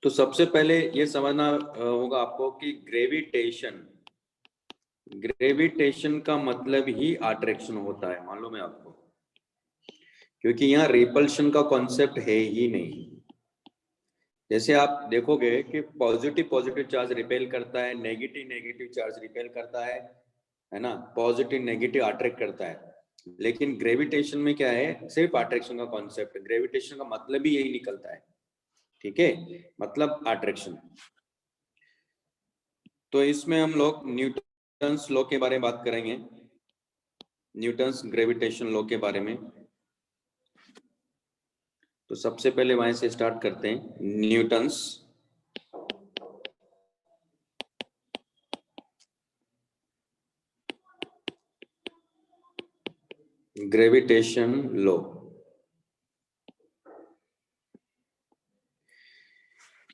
तो सबसे पहले ये समझना होगा आपको कि ग्रेविटेशन का मतलब ही अट्रैक्शन होता है, मालूम है आपको, क्योंकि यहाँ रिपल्शन का कॉन्सेप्ट है ही नहीं। जैसे आप देखोगे कि पॉजिटिव चार्ज रिपेल करता है, नेगेटिव चार्ज रिपेल करता है ना, पॉजिटिव नेगेटिव अट्रैक्ट करता है। लेकिन ग्रेविटेशन में क्या है, सिर्फ अट्रैक्शन का कॉन्सेप्ट है। ग्रेविटेशन का मतलब ही यही निकलता है, ठीक है, मतलब अट्रैक्शन। तो इसमें हम लोग न्यूटन्स लॉ के बारे में बात करेंगे, न्यूटन्स ग्रेविटेशन लॉ के बारे में। तो सबसे पहले वहां से स्टार्ट करते हैं, न्यूटन्स ग्रेविटेशन लॉ।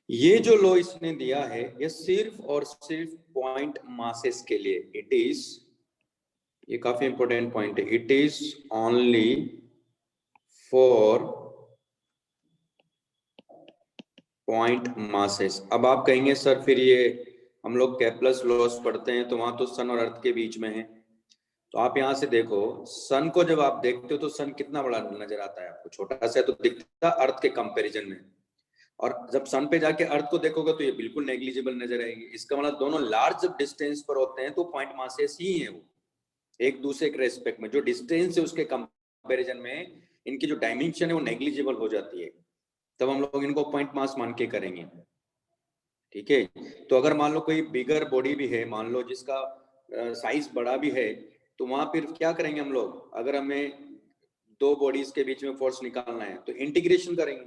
ये जो लॉ इसने दिया है ये सिर्फ और सिर्फ पॉइंट मासेस के लिए, इट इज, ये काफी इंपॉर्टेंट पॉइंट है, it is only for point masses. अब आप कहेंगे सर फिर ये हम लोग केप्लर्स लॉस पढ़ते हैं तो वहां तो सन और अर्थ के बीच में है। तो आप यहां से देखो, सन को जब आप देखते हो तो सन कितना बड़ा नजर आता है आपको, छोटा सा तो दिखता अर्थ के कंपैरिजन में, और जब सन पे जाके अर्थ को देखोगे तो ये बिल्कुल नेग्लिजिबल नजर आएगी। इसका मतलब दोनों लार्ज डिस्टेंस पर होते हैं तो पॉइंट मासेस ही है वो, एक दूसरे के रेस्पेक्ट में जो डिस्टेंस है उसके कंपैरिजन में इनकी जो डायमेंशन है वो नेग्लिजिबल हो जाती है, तब हम लोग इनको पॉइंट मास मान के करेंगे, ठीक है। तो अगर मान लो कोई बिगर बॉडी भी है, मान लो जिसका साइज बड़ा भी है, तो वहां फिर क्या करेंगे हम लोग, अगर हमें दो बॉडीज के बीच में फोर्स निकालना है तो इंटीग्रेशन करेंगे,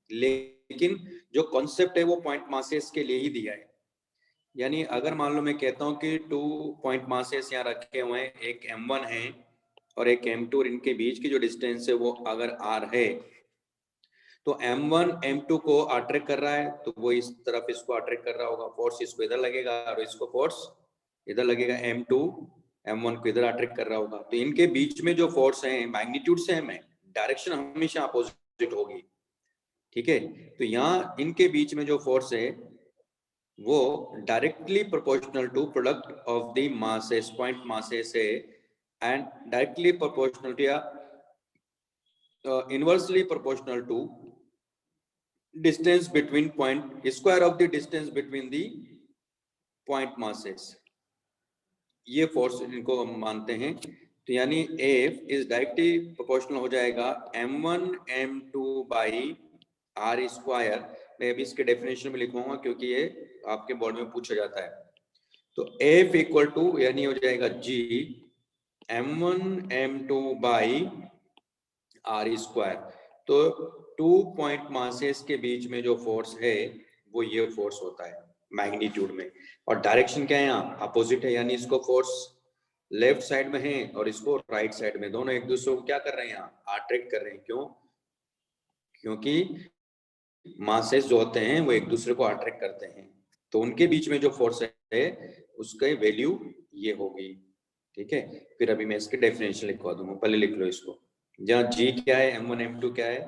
लेकिन जो कॉन्सेप्ट है वो पॉइंट मासेस के लिए ही दिया है। यानी अगर मान लो मैं कहता हूं कि 2 पॉइंट मासेस यहाँ रखे हुए हैं, एक m1 है और एक m2, और इनके बीच की जो डिस्टेंस है वो अगर r है, तो m1 m2 को अट्रैक्ट कर रहा है तो वो इस तरफ इसको अट्रैक्ट कर रहा होगा, फोर्स इसको इधर लगेगा और इसको फोर्स इधर लगेगा, m2 m1 को इधर अट्रैक्ट कर रहा होगा। तो इनके बीच में जो फोर्स है मैग्नीट्यूड सेम है, डायरेक्शन हमेशा अपोजिट होगी, ठीक है। तो यहाँ इनके बीच में जो फोर्स है वो directly proportional to product of the masses, point masses है, एंड डायरेक्टली प्रोपोर्शनल टू या inversely proportional to distance between point, square of the distance between the point masses, ये फोर्स इनको हम मानते हैं। तो यानी F इज डायरेक्टली प्रोपोर्शनल हो जाएगा m1 m2 by r square. मैं अभी इसके डेफिनेशन में लिखूंगा क्योंकि ये आपके बोर्ड में पूछा जाता है। तो F इक्वल टू यानी हो जाएगा G m1 m2 by r square. तो 2 पॉइंट मासेस के बीच में जो फोर्स है वो ये फोर्स होता है मैग्नीट्यूड में, और डायरेक्शन क्या है यहाँ अपोजिट है, यानी इसको फोर्स लेफ्ट साइड में है और इसको राइट साइड में, दोनों एक दूसरे को क्या कर रहे हैं यहाँ अट्रैक्ट कर रहे हैं। क्यों? क्योंकि मासेस जो होते हैं वो एक दूसरे को अट्रैक्ट करते हैं, तो उनके बीच में जो फोर्स है उसका वैल्यू ये होगी, ठीक है। फिर अभी मैं इसके डेफिनेशन लिखवा दूंगा, पहले लिख लो इसको, जहाँ जी क्या है m1 m2 क्या है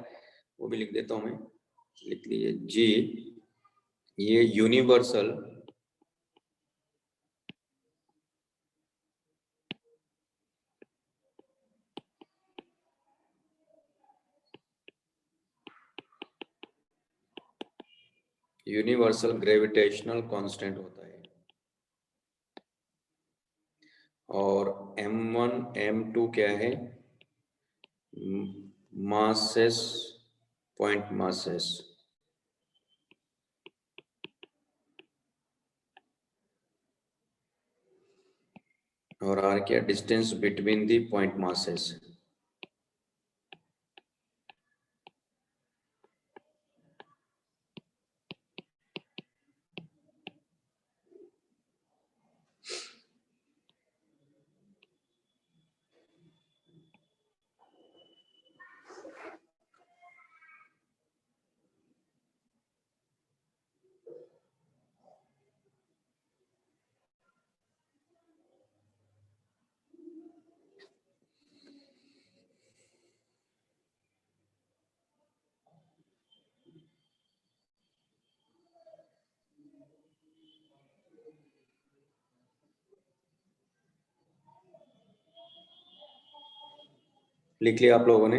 वो भी लिख देता हूं मैं, लिख लीजिए जी, ये यूनिवर्सल ग्रेविटेशनल कांस्टेंट होता है, और m1 m2 क्या है, मासेस, पॉइंट मासेस, और आर क्या, distance between the point masses. लिख लिया आप लोगों ने?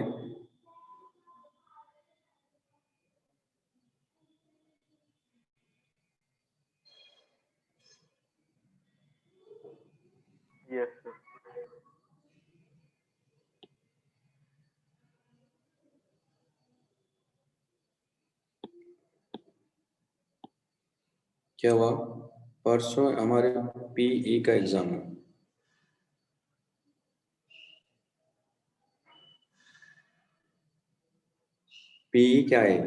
Yes sir. क्या हुआ? परसों हमारे पीई का एग्जाम है। पीई क्या है?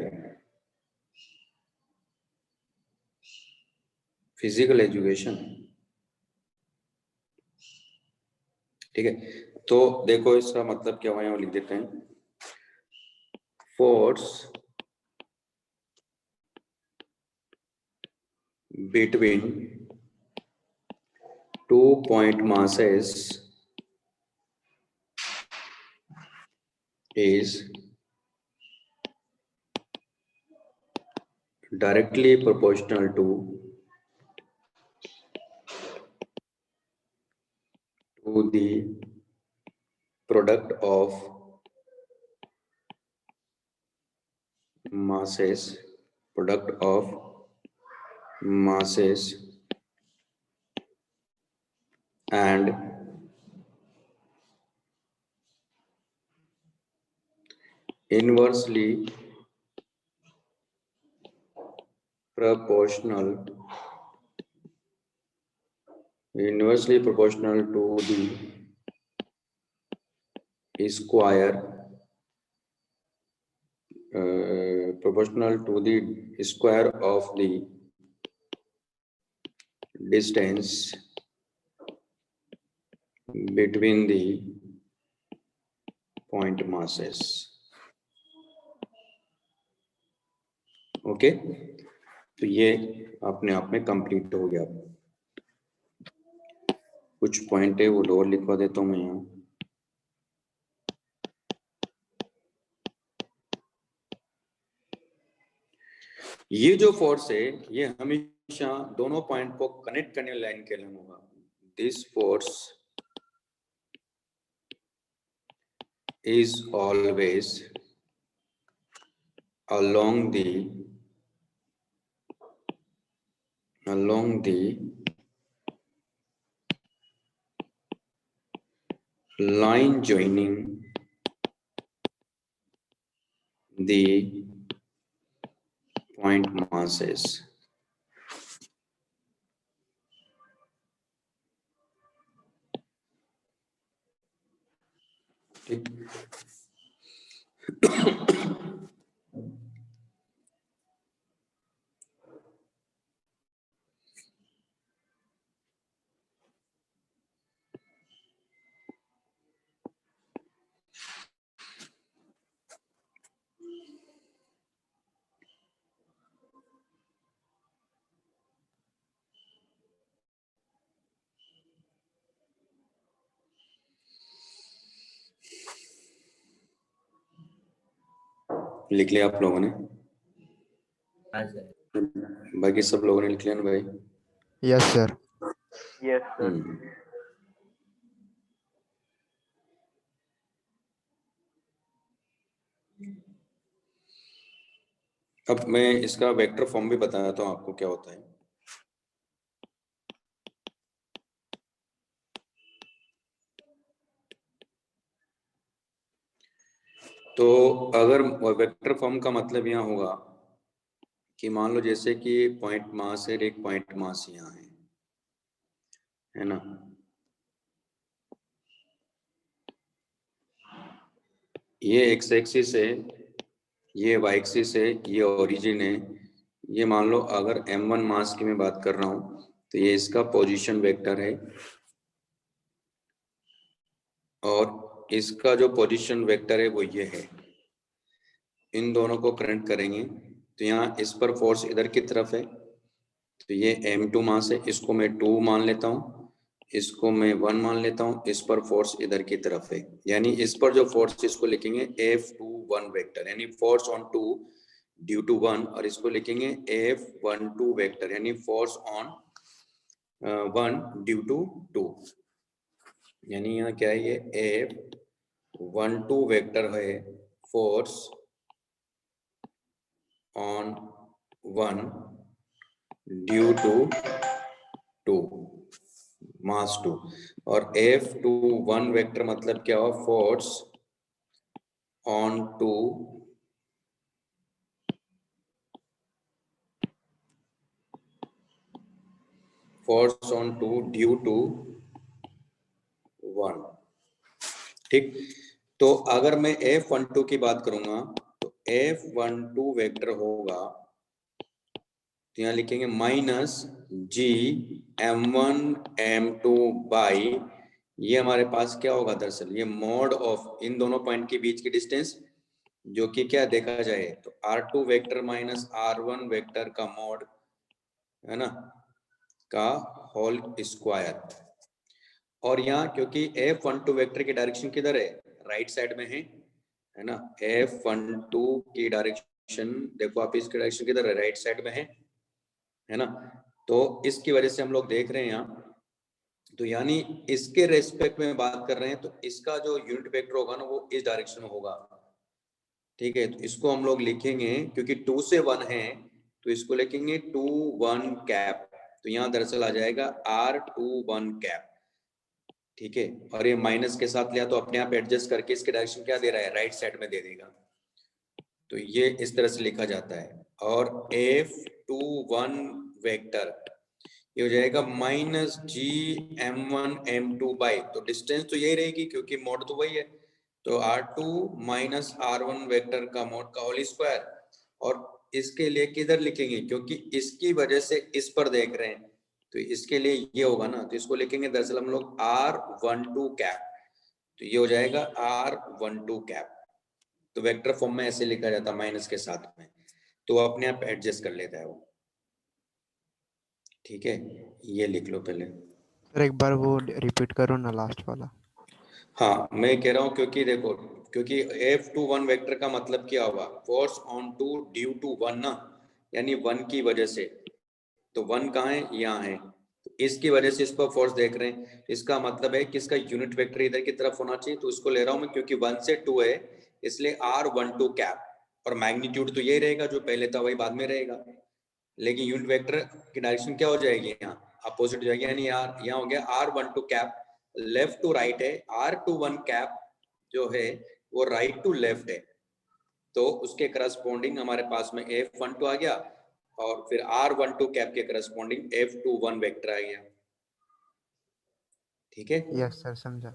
Physical education. ठीक है, तो देखो इसका मतलब क्या हुआ, यहाँ लिख देते हैं। Force between 2 point masses is directly proportional to the product of masses and inversely proportional to the square proportional to the square of the distance between the point masses. Okay, तो ये अपने आप में कंप्लीट हो गया। कुछ point है वो लोअर लिखवा देता हूँ मैं यहाँ। ये जो फोर्स है ये हमेशा दोनों पॉइंट को कनेक्ट करने लाइन के लिए होगा। This force is always along the line joining the point masses. ठीक, लिख लिया आप लोगों ने? बाकी सब लोगों ने लिख लिया ना भाई? Yes sir. Yes sir. अब मैं इसका वेक्टर फॉर्म भी बताता हूँ आपको क्या होता है। तो अगर वेक्टर फॉर्म का मतलब यहाँ होगा कि मान लो जैसे कि पॉइंट मास है, एक पॉइंट मास यहाँ है ना, ये एक्स एक्सिस है, ये वाई एक्सिस है, ये ओरिजिन है। ये मान लो अगर m1 मास की मैं बात कर रहा हूँ तो ये इसका पोजीशन वेक्टर है, और इसका जो पोजीशन वेक्टर है वो ये है। इन दोनों को कनेक्ट करेंगे तो यहाँ इस पर फोर्स इधर की तरफ है, तो ये m2 मास है, इसको मैं 2 मान लेता हूँ, इसको मैं 1 मान लेता हूँ, इस पर फोर्स इधर की तरफ है, यानी इस पर जो फोर्स इसको लिखेंगे F21 वेक्टर, यानी फोर्स ऑन 2 ड्यू टू 1, और इसको लिखेंगे F12 वेक्टर, यानी फोर्स ऑन 1 ड्यू टू 2। यानी यहाँ क्या है, ये 1-2 वेक्टर है force on 1 due to 2 mass 2 और F21 वेक्टर मतलब क्या हुआ, force on 2 force on 2 due to 1। ठीक, तो अगर मैं F12 की बात करूंगा तो F12 वेक्टर होगा, तो यहाँ लिखेंगे -G(M1)(M2) बाई, ये हमारे पास क्या होगा, दरअसल ये मॉड ऑफ इन दोनों पॉइंट के बीच की डिस्टेंस, जो कि क्या देखा जाए तो R2 vector minus R1 vector का मॉड है ना, का होल स्क्वायर। और यहाँ क्योंकि F12 वेक्टर की डायरेक्शन किधर है, राइट साइड में है ना, F12 की डायरेक्शन देखो आप, इसकी डायरेक्शन किधर है, राइट साइड में है ना, तो इसकी वजह से हम लोग देख रहे हैं यहाँ, तो यानी इसके रेस्पेक्ट में बात कर रहे हैं तो इसका जो यूनिट वेक्टर होगा ना वो इस डायरेक्शन में होगा। ठीक है, तो इसको हम लोग लिखेंगे क्योंकि 2 से 1 है तो इसको लिखेंगे 2-1 कैप, तो यहाँ दरअसल आ जाएगा R21 कैप। ठीक है, और ये माइनस के साथ लिया तो अपने आप एडजस्ट करके इसके डायरेक्शन क्या दे रहा है, राइट साइड में दे देगा, तो ये इस तरह से लिखा जाता है। और F21 वेक्टर ये हो जाएगा -G(M1)(M2) बाई, तो डिस्टेंस तो यही रहेगी क्योंकि मोड तो वही है, तो R2 माइनस R1 वेक्टर का मोड का होल स्क्वायर। और इसके लिए किधर लिखेंगे, क्योंकि इसकी वजह से इस पर देख रहे हैं तो इसके लिए ये होगा ना, तो इसको लिखेंगे दरअसल हम लोग R12 कैप, तो ये हो जाएगा R12 कैप। तो वेक्टर फॉर्म में ऐसे लिखा जाता है माइनस के साथ में, तो अपने आप एडजस्ट कर लेता है वो। ठीक है, ये लिख लो पहले। सर एक बार वो रिपीट करो ना, लास्ट वाला। हाँ मैं कह रहा हूँ क्योंकि देखो, क्योंकि F21 वेक्टर का मतलब क्या होगा, फोर्स ऑन 2 ड्यू टू 1 ना, यानी 1 की वजह से, तो 1 कहाँ है, यहाँ है, तो इसकी वजह से इस पर फोर्स देख रहे हैं, इसका मतलब है कि इसका यूनिट वेक्टर इधर की तरफ होना चाहिए, तो इसको ले रहा हूँ मैं क्योंकि 1 से 2 है इसलिए R12 कैप, और मैग्नीट्यूड तो यही रहेगा जो पहले था वही बाद में रहेगा, लेकिन यूनिट वेक्टर की डायरेक्शन क्या हो जाएगी, यहाँ अपोजिट हो जाएगी, यानी यहाँ हो गया R12 cap, left to right है, R21 कैप जो है वो राइट टू लेफ्ट है, तो उसके करस्पॉन्डिंग हमारे पास में F12 आ गया, और फिर R12 कैप के करस्पॉन्डिंग F21 वेक्टर आ गया। ठीक है, यस सर, समझा।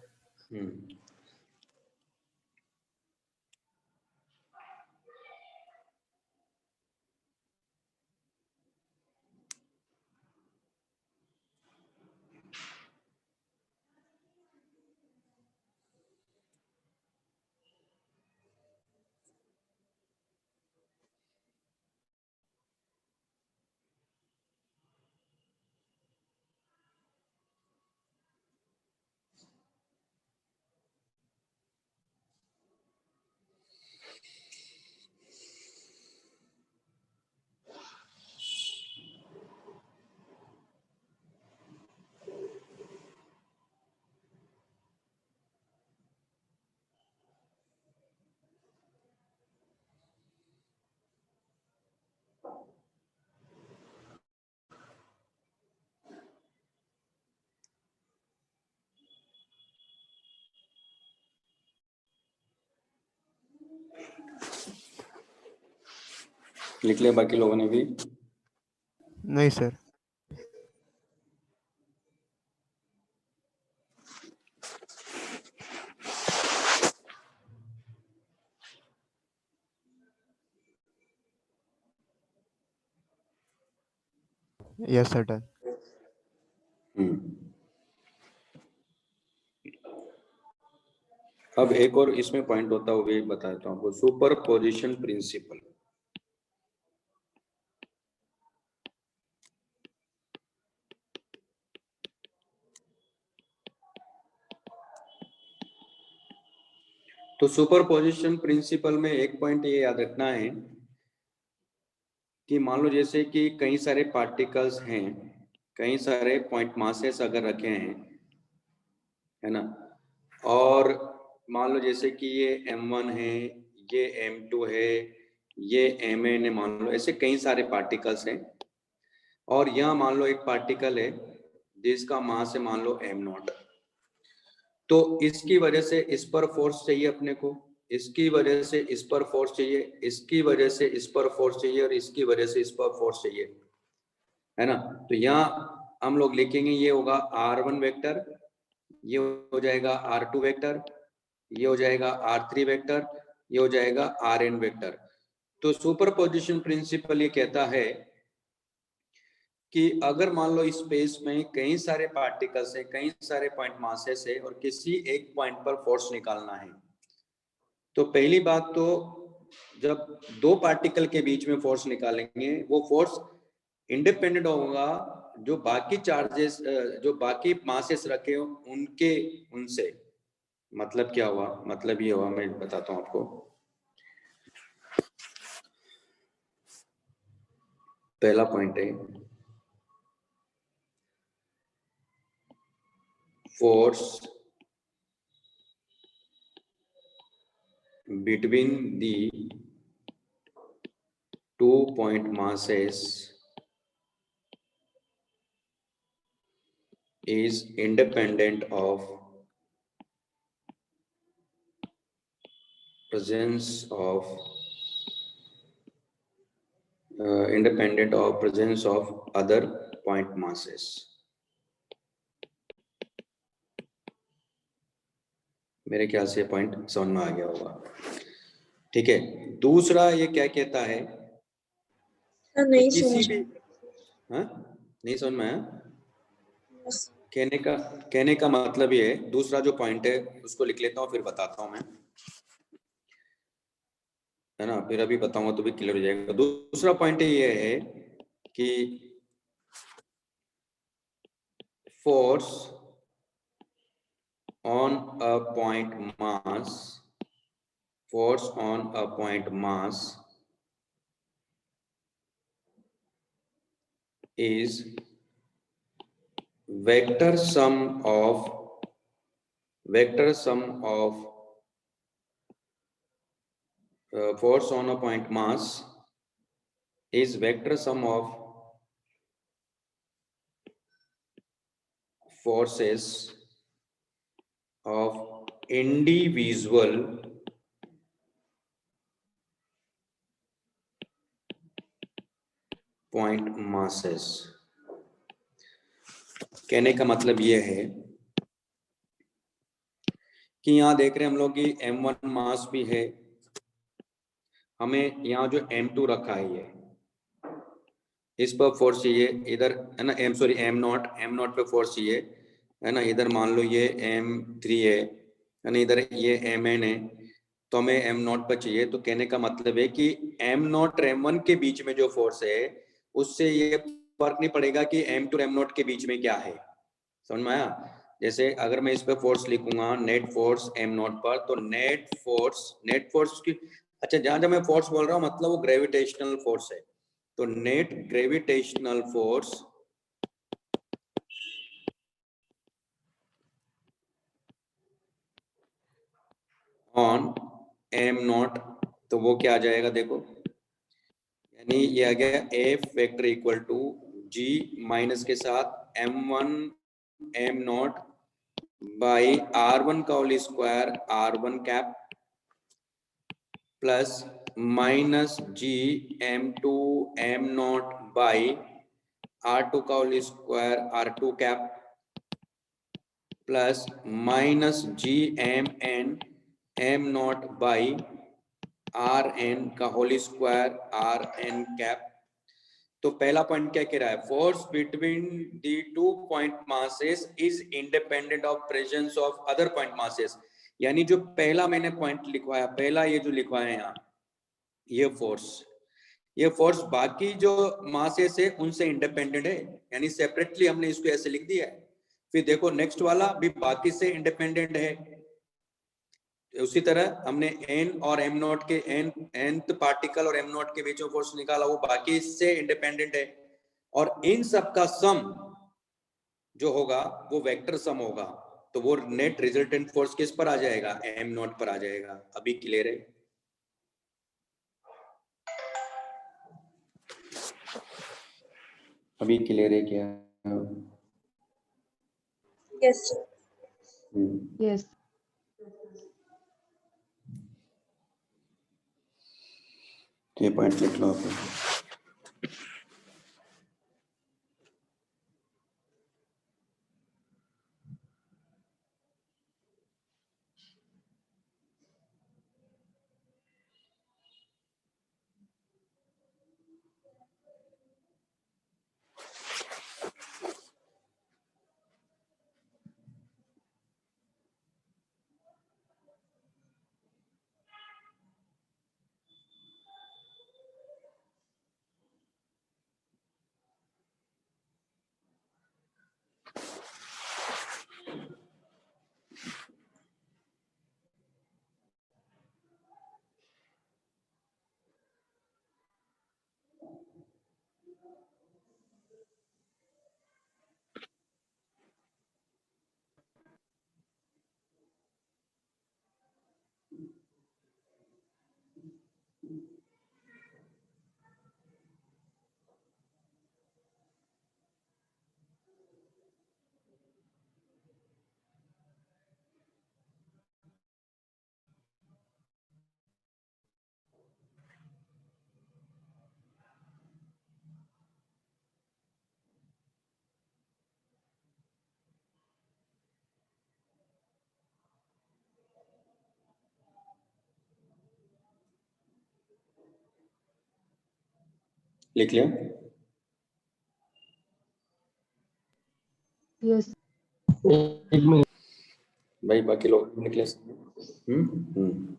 लिख लिया बाकी लोगों ने भी? नहीं सर। Yes sir, done. अब एक और इसमें पॉइंट होता है, वो भी बता देता हूँ आपको, सुपर पोजिशन प्रिंसिपल। तो सुपर पोजिशन प्रिंसिपल में एक पॉइंट ये याद रखना है कि मान लो जैसे कि कई सारे पार्टिकल्स हैं, कई सारे पॉइंट मासेस अगर रखे हैं, है ना, और मान लो जैसे कि ये M1 है, ये M2 है, ये Mn है, मान लो ऐसे कई सारे पार्टिकल्स हैं, और यहाँ मान लो एक पार्टिकल है जिसका मास है मान लो m0, तो इसकी वजह से इस पर फोर्स चाहिए अपने को, इसकी वजह से इस पर फोर्स चाहिए, इसकी वजह से इस पर फोर्स चाहिए, और इसकी वजह से इस पर फोर्स चाहिए, है ना। तो यहाँ हम लोग लिखेंगे ये होगा r1 वेक्टर, ये हो जाएगा r2 वेक्टर, ये हो जाएगा r3 वेक्टर, ये हो जाएगा rn वेक्टर। तो सुपरपोजिशन प्रिंसिपल ये कहता है कि अगर मान लो स्पेस में कई सारे पार्टिकल्स है, कई सारे पॉइंट मासेस है, और किसी एक पॉइंट पर फोर्स निकालना है, तो पहली बात तो जब दो पार्टिकल के बीच में फोर्स निकालेंगे, वो फोर्स इंडिपेंडेंट होगा जो बाकी चार्जेस, जो बाकी मासेस रखे हो उनके, उनसे। मतलब क्या हुआ, मतलब ये हुआ, मैं बताता हूँ आपको। पहला पॉइंट है force between the 2 point masses is independent of presence of other point masses। मेरे ख्याल से पॉइंट समझ में आ गया होगा, ठीक है। दूसरा ये क्या कहता है, नहीं किसी समझ भी, हाँ नहीं समझ में आया, बस। कहने का मतलब ये है, दूसरा जो पॉइंट है उसको लिख लेता हूँ फिर बताता हूँ मैं, है ना, फिर अभी बताऊंगा तो भी क्लियर हो जाएगा। दूसरा पॉइंट ये है कि force on a point mass, force on a point mass is vector sum of force on a point mass is vector sum of forces of individual point masses। कहने का मतलब ये है कि यहाँ देख रहे हैं हम लोग कि m1 मास भी है, हमें यहाँ जो m2 रखा है ये, इस पर फोर्स चाहिए, इधर है ना m0 पे फोर्स चाहिए, है ना। इधर मान लो ये m3 है ना, इधर ये mn है, तो हमें m0 पर चाहिए। तो कहने का मतलब है कि m0 और m1 के बीच में जो फोर्स है उससे ये फर्क नहीं पड़ेगा कि m2 और m0 के बीच में क्या है, समझ में आया। जैसे अगर मैं इस पे फोर्स लिखूंगा नेट फोर्स m0 पर, तो नेट फोर्स की, अच्छा जहां जहां मैं फोर्स बोल रहा हूँ मतलब वो ग्रेविटेशनल फोर्स है, तो net gravitational force on m0, तो वो क्या आ जाएगा देखो, यानी ये आ गया F vector equal to G minus के साथ m1 m0 बाई r1 का whole square r1 cap plus minus G m2 m0 by r2 का whole square r2 cap plus minus G mn m0 by rn का whole square rn cap. तो पहला point क्या कह रहा है, force between the 2 point masses is independent of presence of other point masses. यानी जो पहला मैंने पॉइंट लिखवाया, पहला ये जो लिखवाया है यहाँ, ये फोर्स बाकी जो मासेस है उनसे इंडिपेंडेंट है, यानी सेपरेटली हमने इसको ऐसे लिख दिया है। फिर देखो नेक्स्ट वाला भी बाकी से इंडिपेंडेंट है, उसी तरह हमने n और m0 के nth पार्टिकल और m0 के बीच में फोर्स निकाला, वो बाकी से इंडिपेंडेंट है, और इन सब का सम जो होगा वो वेक्टर सम होगा। तो वो नेट रिजल्टेंट फोर्स किस पर आ जाएगा, एम नॉट पर आ जाएगा। अभी क्लियर है? अभी क्लियर है क्या? Yes, sir. Yes. तो ये पॉइंट लिख लो आप। लिख लिया? Yes. भाई बाकी लोग निकले? हम्म।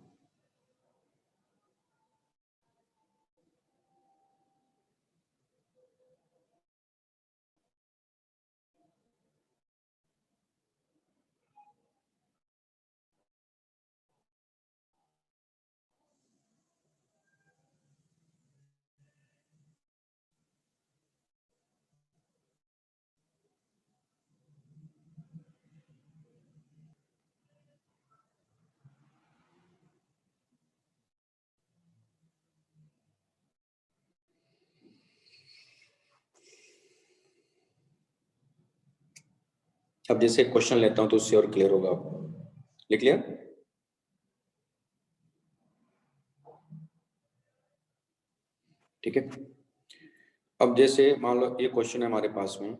अब जैसे क्वेश्चन लेता हूं तो उससे और क्लियर होगा आपको। लिख लिया? ठीक है। अब जैसे मान लो ये क्वेश्चन है हमारे पास में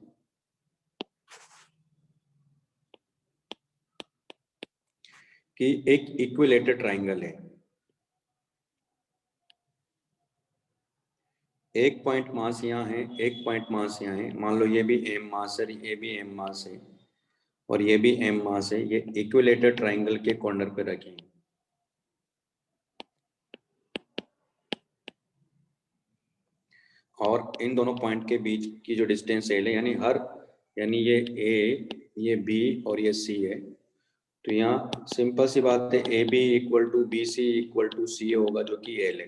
कि एक इक्विलेटरल ट्राइंगल है, एक पॉइंट मास यहाँ है, एक पॉइंट मास यहाँ है। मान लो ये भी एम मास है, ये भी एम मास है और ये भी एम मास है। ये इक्विलेटरल ट्राइंगल के कॉर्नर पे रखें और इन दोनों पॉइंट के बीच की जो डिस्टेंस एल है, यानी ये ए, ये बी और ये सी है। तो यहाँ सिंपल सी बात है, A B equal to B C equal to C होगा, जो कि एल है।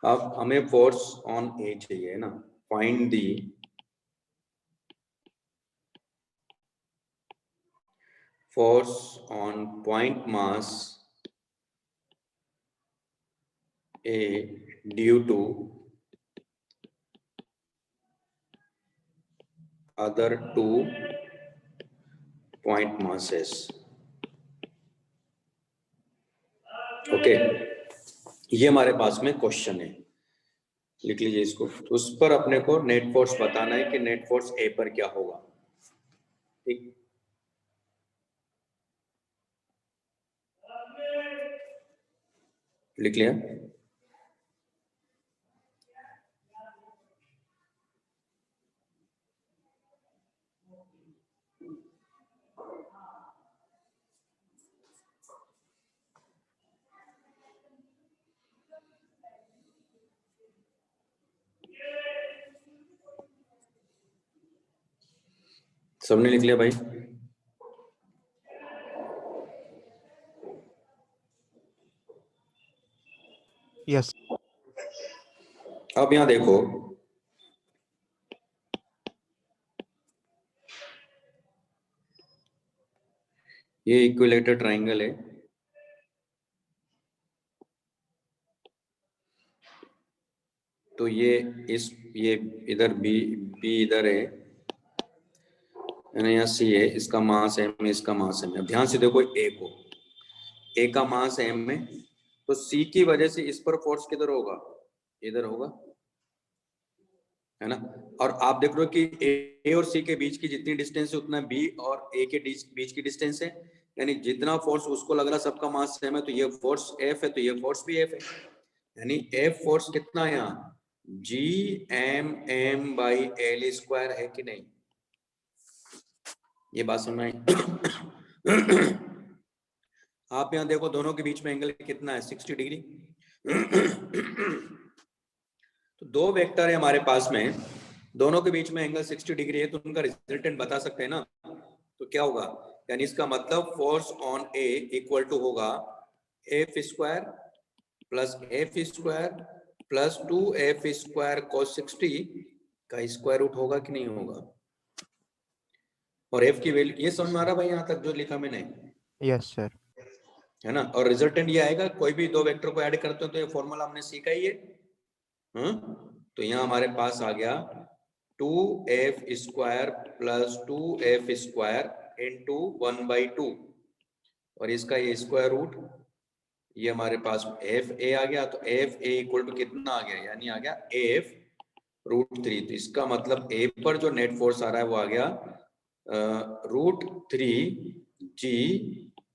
अब हमें फोर्स ऑन ए चाहिए ना। Find the force on point mass A due to other two point masses। Okay, ये हमारे पास में क्वेश्चन है, लिख लीजिए इसको। उस पर अपने को नेट फोर्स बताना है कि नेट फोर्स ए पर क्या होगा। ठीक, लिख लिया? सबने लिख लिया भाई? Yes. अब यहां देखो, ये इक्विलेटर ट्राइंगल है, तो ये इधर बी इधर है, यहाँ सी है, इसका मास एम है, इसका मास एम है। ध्यान से देखो, ए का मास एम है, तो सी की वजह से इस पर फोर्स किधर होगा, इधर होगा, है ना। और आप देख रहे हो कि ए और सी के बीच की जितनी डिस्टेंस है उतना बी और ए के बीच की डिस्टेंस है, यानी जितना फोर्स उसको लग रहा सबका मास सेम है, तो ये फोर्स एफ है, तो ये फोर्स भी एफ है, यानी एफ फोर्स कितना है यहाँ, G M M by L square है कि नहीं, ये बात समझ में आई। आप यहाँ देखो दोनों के बीच में एंगल कितना है, 60 डिग्री। तो दो वेक्टर है हमारे पास में, दोनों के बीच में एंगल 60 डिग्री है, तो उनका रिजल्टेंट बता सकते हैं ना। तो क्या होगा, यानी इसका मतलब force on A equal to होगा F square plus 2f square cos 60 का स्क्वायर रूट होगा कि नहीं होगा। और f की वैल्यू, ये समझ में आ रहा भाई यहाँ तक जो लिखा मैंने, यस सर। है ना। और रिजल्टेंट ये आएगा, कोई भी दो वेक्टर को ऐड करते हो तो ये फॉर्मूला हमने सीखा ही है। तो यहाँ हमारे पास आ गया 2f square plus 2f square into 1/2, और इसका ये स्क्वायर रूट, ये हमारे पास एफ ए आ गया, तो एफ ए इक्वल टू कितना आ गया, यानी आ गया एफ √3। तो इसका मतलब ए पर जो नेट फोर्स आ रहा है वो आ गया √3 G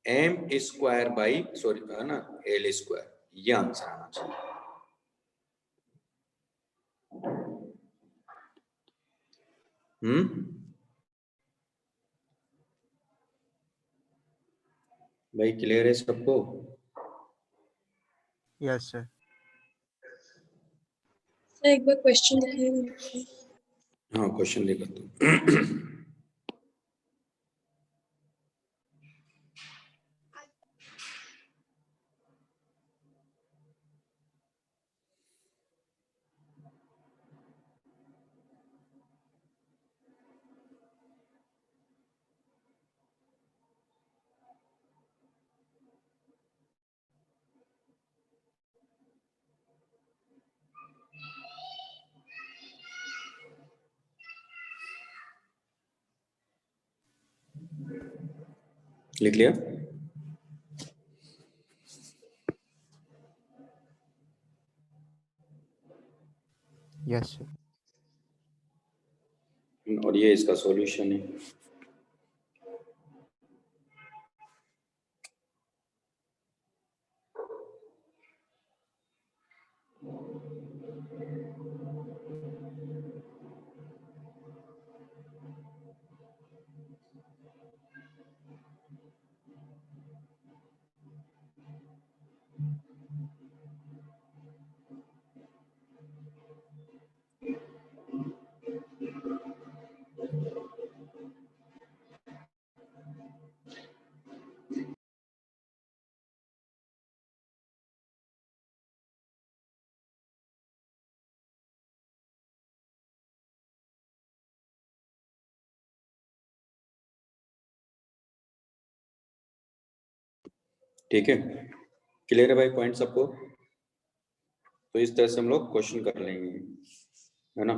M square by sorry है ना एल स्क्वायर, ये आंसर आना चाहिए। भाई क्लियर है सबको? Yes sir. सर एक बार क्वेश्चन दिखाइए। हाँ क्वेश्चन लिख दो। लिख लिया? Yes sir. और ये इसका सॉल्यूशन है। ठीक है, क्लियर है भाई पॉइंट सबको? तो इस तरह से हम लोग क्वेश्चन कर लेंगे, है ना।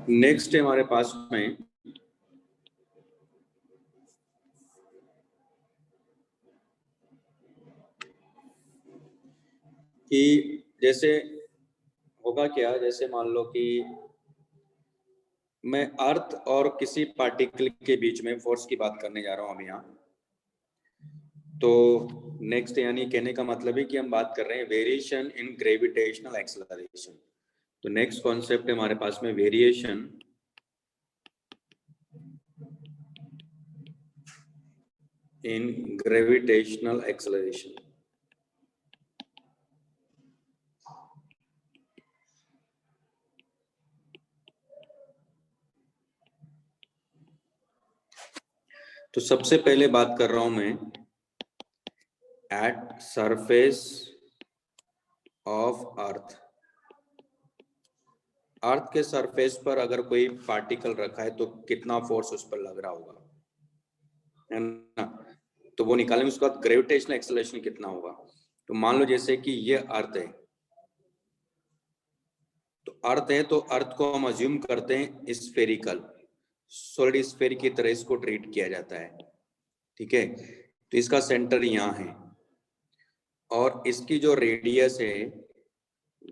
नेक्स्ट है हमारे पास में कि जैसे होगा क्या, जैसे मान लो कि मैं अर्थ और किसी पार्टिकल के बीच में फोर्स की बात करने जा रहा हूं अभी यहाँ। तो नेक्स्ट यानी कहने का मतलब है कि हम बात कर रहे हैं वेरिएशन इन ग्रेविटेशनल एक्सेलरेशन। तो नेक्स्ट कॉन्सेप्ट है हमारे पास में वेरिएशन इन ग्रेविटेशनल एक्सेलरेशन। तो सबसे पहले बात कर रहा हूं मैं एट सरफेस ऑफ अर्थ। अर्थ के सरफेस पर अगर कोई पार्टिकल रखा है तो कितना फोर्स उस पर लग रहा होगा, है ना, तो वो निकालेंगे। उसके बाद ग्रेविटेशनल एक्सेलरेशन कितना होगा। तो मान लो जैसे कि ये अर्थ है, तो अर्थ है तो अर्थ को हम अज्यूम करते हैं स्फेरिकल, सॉलिड स्फेयर की तरह इसको ट्रीट किया जाता है, ठीक है। तो इसका सेंटर यहाँ है और इसकी जो रेडियस है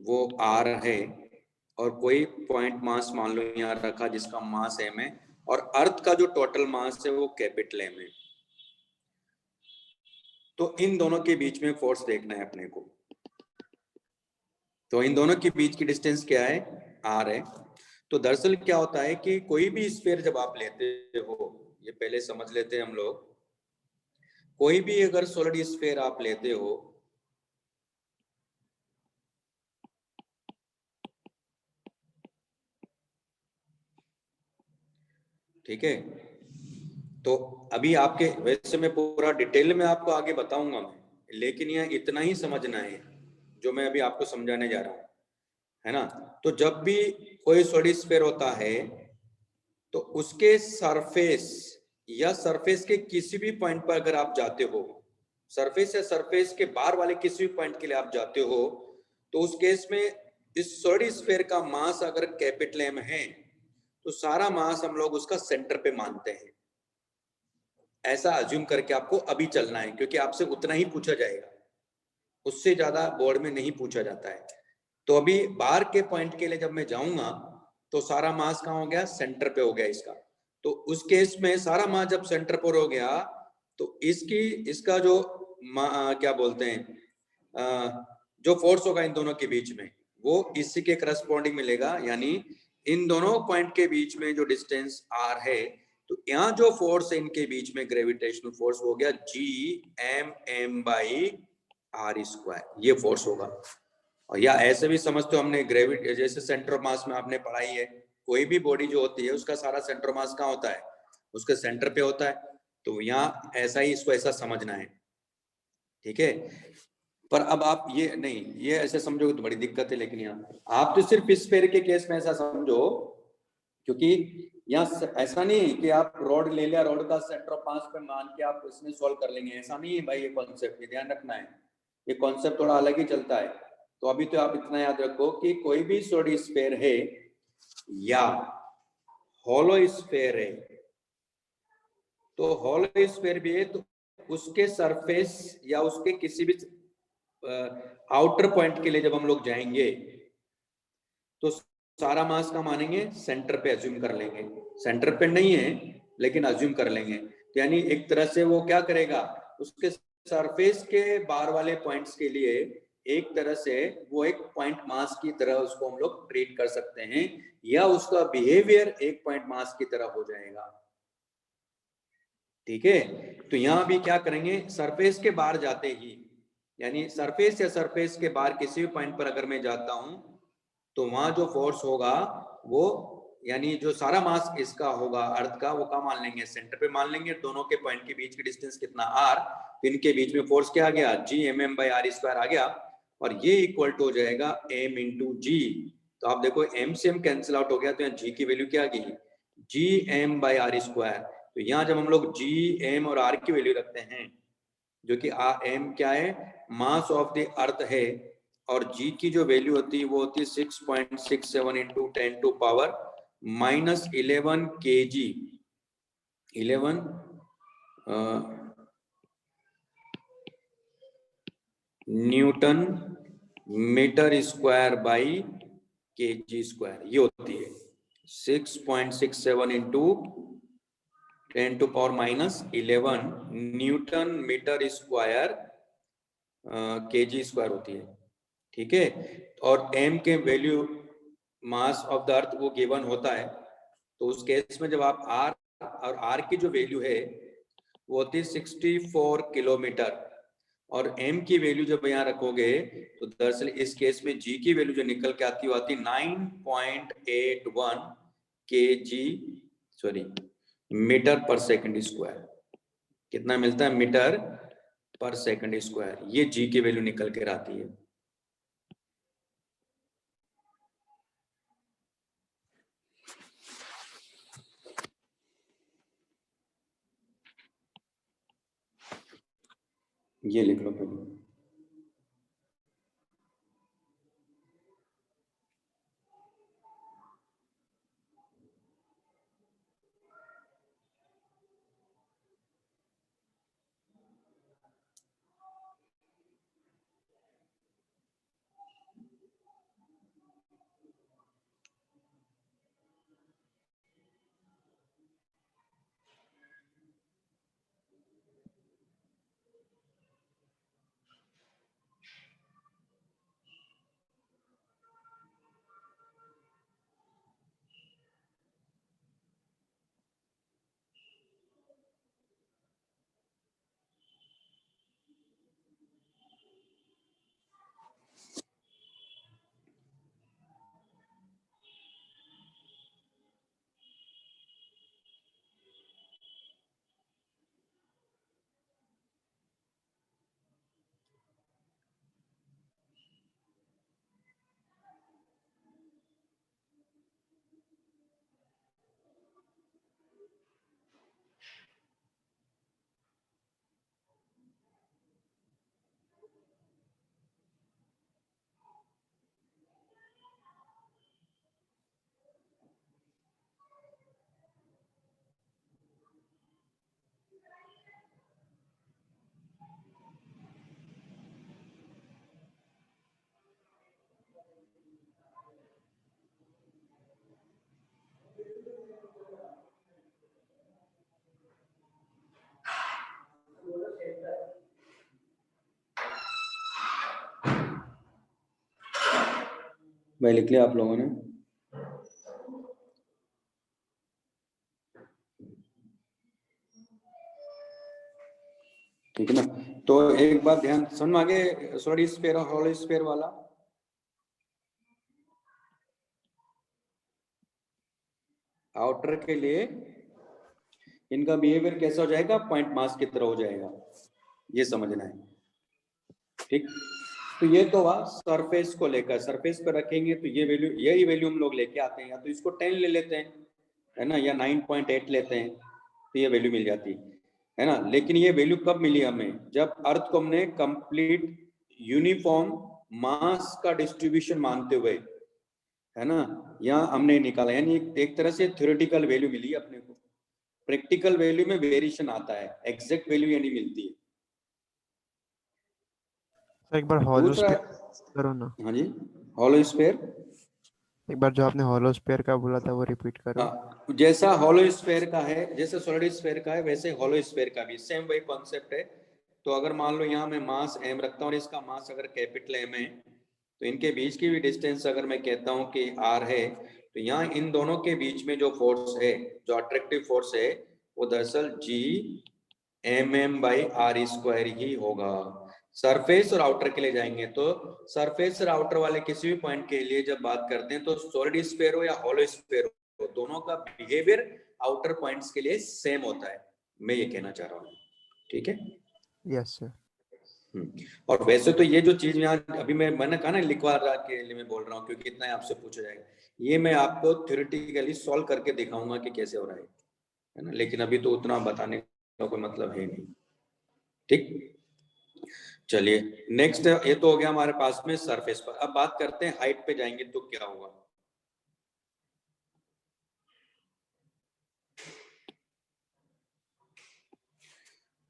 वो आर है, और कोई पॉइंट मास मान लो यहाँ रखा जिसका मास एम है, और अर्थ का जो टोटल मास है वो कैपिटल एम है। तो इन दोनों के बीच में फोर्स देखना है अपने को। तो इन दोनों के बीच की डिस्टेंस क्या है, आर है। तो दरअसल क्या होता है कि कोई भी स्फीयर जब आप लेते हो, ये पहले समझ लेते हैं हम लोग, कोई भी अगर सॉलिड स्फीयर आप लेते हो, ठीक है, तो अभी आपके, वैसे मैं पूरा डिटेल में आपको आगे बताऊंगा मैं, लेकिन यह इतना ही समझना है जो मैं अभी आपको समझाने जा रहा हूं, है ना। तो जब भी कोई सॉलिड स्फीयर होता है तो उसके सरफेस या सरफेस के किसी भी पॉइंट पर अगर आप जाते हो, सरफेस या सरफेस के बाहर वाले किसी भी पॉइंट के लिए आप जाते हो, तो उस केस में इस सॉलिड स्फीयर का मास अगर कैपिटल एम है तो सारा मास हम लोग उसका सेंटर पे मानते हैं। ऐसा अज्यूम करके आपको अभी चलना है, क्योंकि आपसे उतना ही पूछा जाएगा, उससे ज्यादा बोर्ड में नहीं पूछा जाता है। तो अभी बाहर के पॉइंट के लिए जब मैं जाऊंगा तो सारा मास कहाँ हो गया, सेंटर पे हो गया इसका। तो उस केस में सारा मास जब सेंटर पर हो गया तो इसका जो क्या बोलते हैं, जो फोर्स होगा इन दोनों के बीच में वो इसी के करस्पॉन्डिंग मिलेगा। यानी इन दोनों पॉइंट के बीच में जो डिस्टेंस आर है, तो यहाँ जो फोर्स है इनके बीच में ग्रेविटेशनल फोर्स हो गया Gm/r², ये फोर्स होगा। और या ऐसे भी समझते हो, हमने ग्रेविटी जैसे सेंटर ऑफ मास में आपने पढ़ाई है, कोई भी बॉडी जो होती है उसका सारा सेंटर ऑफ मास कहाँ होता है, उसके सेंटर पे होता है। तो यहाँ ऐसा ही इसको ऐसा समझना है, ठीक है। पर अब आप ये नहीं, ये ऐसे समझोगे तो बड़ी दिक्कत है। लेकिन यहाँ आप तो सिर्फ स्फीयर के केस में ऐसा समझो, क्योंकि यहाँ ऐसा नहीं है कि आप रॉड ले लिया, रॉड का सेंटर ऑफ मास पे मान के आप इसमें सॉल्व कर लेंगे, ऐसा नहीं है भाई। ये कॉन्सेप्ट, ये ध्यान रखना है, ये कॉन्सेप्ट थोड़ा अलग ही चलता है। तो अभी तो आप इतना याद रखो कि कोई भी सॉलिड स्फीयर है या हॉलो स्फीयर है, तो हॉलो स्फीयर भी है तो उसके सरफेस या उसके किसी भी आउटर पॉइंट के लिए जब हम लोग जाएंगे तो सारा मास का मानेंगे सेंटर पे अज्यूम कर लेंगे। सेंटर पे नहीं है लेकिन अज्यूम कर लेंगे। तो यानी एक तरह से वो क्या करेगा, उसके सरफेस के बाहर वाले पॉइंट्स के लिए एक तरह से वो एक पॉइंट मास की तरह उसको हम लोग ट्रीट कर सकते हैं, या उसका बिहेवियर एक पॉइंट मास की तरह हो जाएगा, ठीक है। तो यहां भी क्या करेंगे, सरफेस के बाहर जाते ही, यानी सरफेस या सरफेस के बाहर किसी भी पॉइंट पर अगर मैं जाता हूं तो वहां जो फोर्स होगा वो, यानी जो सारा मास इसका होगा अर्थ का, वो क्या मान लेंगे, सेंटर पे मान लेंगे। दोनों के पॉइंट के बीच की डिस्टेंस कितना, आर, तो इनके बीच में फोर्स क्या आ गया, Gmm/r² आ गया, और ये इक्वल टू हो जाएगा m/g। तो आप देखो m से m कैंसिल आउट हो गया, तो यहाँ g की वैल्यू क्या आ गई, Gm/r²। तो यहाँ जब हम लोग g, m और r की वैल्यू रखते हैं, जो कि m क्या है, मास ऑफ द अर्थ है, और g की जो वैल्यू होती है वो होती है 6.67 into 10⁻⁻11 kg, 11 newton metre square by kg², ये होती है 6.67 into 10⁻⁻11 Newton metre square kg² होती है, ठीक है। और m के value mass of the earth वो गिवन होता है। तो उस केस में जब आप r और r की जो वैल्यू है वो होती है 64 किलोमीटर, और m की वैल्यू जब यहाँ रखोगे तो दरअसल इस केस में g की वैल्यू जो निकल के आती है वो आती है 9.81 मीटर पर सेकंड स्क्वायर। कितना मिलता है, मीटर पर सेकंड स्क्वायर, ये g की वैल्यू निकल कर आती है। ये लिख लो पहले। भाई लिख लिया आप लोगों ने? ठीक है ना? तो एक बात ध्यान समझ में आगे, सॉलिड स्फीयर और हॉलो स्फीयर वाला। आउटर के लिए इनका बिहेवियर कैसा हो जाएगा? पॉइंट मास की तरह हो जाएगा, ये समझना है। ठीक, तो ये तो हुआ सरफेस को लेकर। सरफेस पर रखेंगे तो ये वैल्यू, यही वैल्यू हम लोग लेके आते हैं, या तो इसको 10 ले लेते हैं, है ना, या 9.8 लेते हैं, तो ये वैल्यू मिल जाती है ना। लेकिन ये वैल्यू कब मिली हमें? जब अर्थ को हमने कंप्लीट यूनिफॉर्म मास का डिस्ट्रीब्यूशन मानते हुए, है ना, यहाँ हमने निकाला, यानी एक तरह से थ्योरेटिकल वैल्यू मिली अपने को। प्रैक्टिकल वैल्यू में वेरिएशन आता है, एग्जैक्ट वैल्यू यानी मिलती है। सर एक बार हॉलो दूसरा, स्फीयर करो ना। हाँ जी, हॉलो स्फीयर। एक बार जो आपने हॉलो स्फीयर का बोला था वो रिपीट करो। हाँ, जैसा हॉलो स्फीयर का है, जैसे सॉलिड स्फीयर का है, वैसे हॉलो स्फीयर का भी सेम वही कॉन्सेप्ट है। तो अगर मान लो यहाँ मैं मास m रखता हूँ और इसका मास अगर कैपिटल M है, तो इनके बीच की भी डिस्टेंस अगर मैं कहता हूँ कि r है, तो यहाँ इन दोनों के बीच में जो फोर्स है, जो अट्रैक्टिव फोर्स है, वो दरअसल G(mm/r²) ही होगा। सरफेस और आउटर के लिए जाएंगे तो सरफेस और आउटर वाले किसी भी पॉइंट के लिए जब बात करते हैं तो सॉलिड स्फीयर हो या हॉलो स्फीयर हो, दोनों का बिहेवियर आउटर पॉइंट्स के लिए सेम होता है, मैं ये कहना चाह रहा हूँ। ठीक है? Yes sir. और वैसे तो ये जो चीज यहाँ अभी मैंने कहा ना लिखवा रहा के लिए मैं बोल रहा हूँ, क्योंकि इतना ही आपसे पूछा जाएगा, ये मैं आपको थ्योरेटिकली सॉल्व करके दिखाऊंगा कि कैसे हो रहा है ना, लेकिन अभी तो उतना बताने का कोई मतलब है नहीं। ठीक, चलिए नेक्स्ट, ये तो हो गया हमारे पास में सरफेस पर। अब बात करते हैं हाइट पे जाएंगे तो क्या होगा।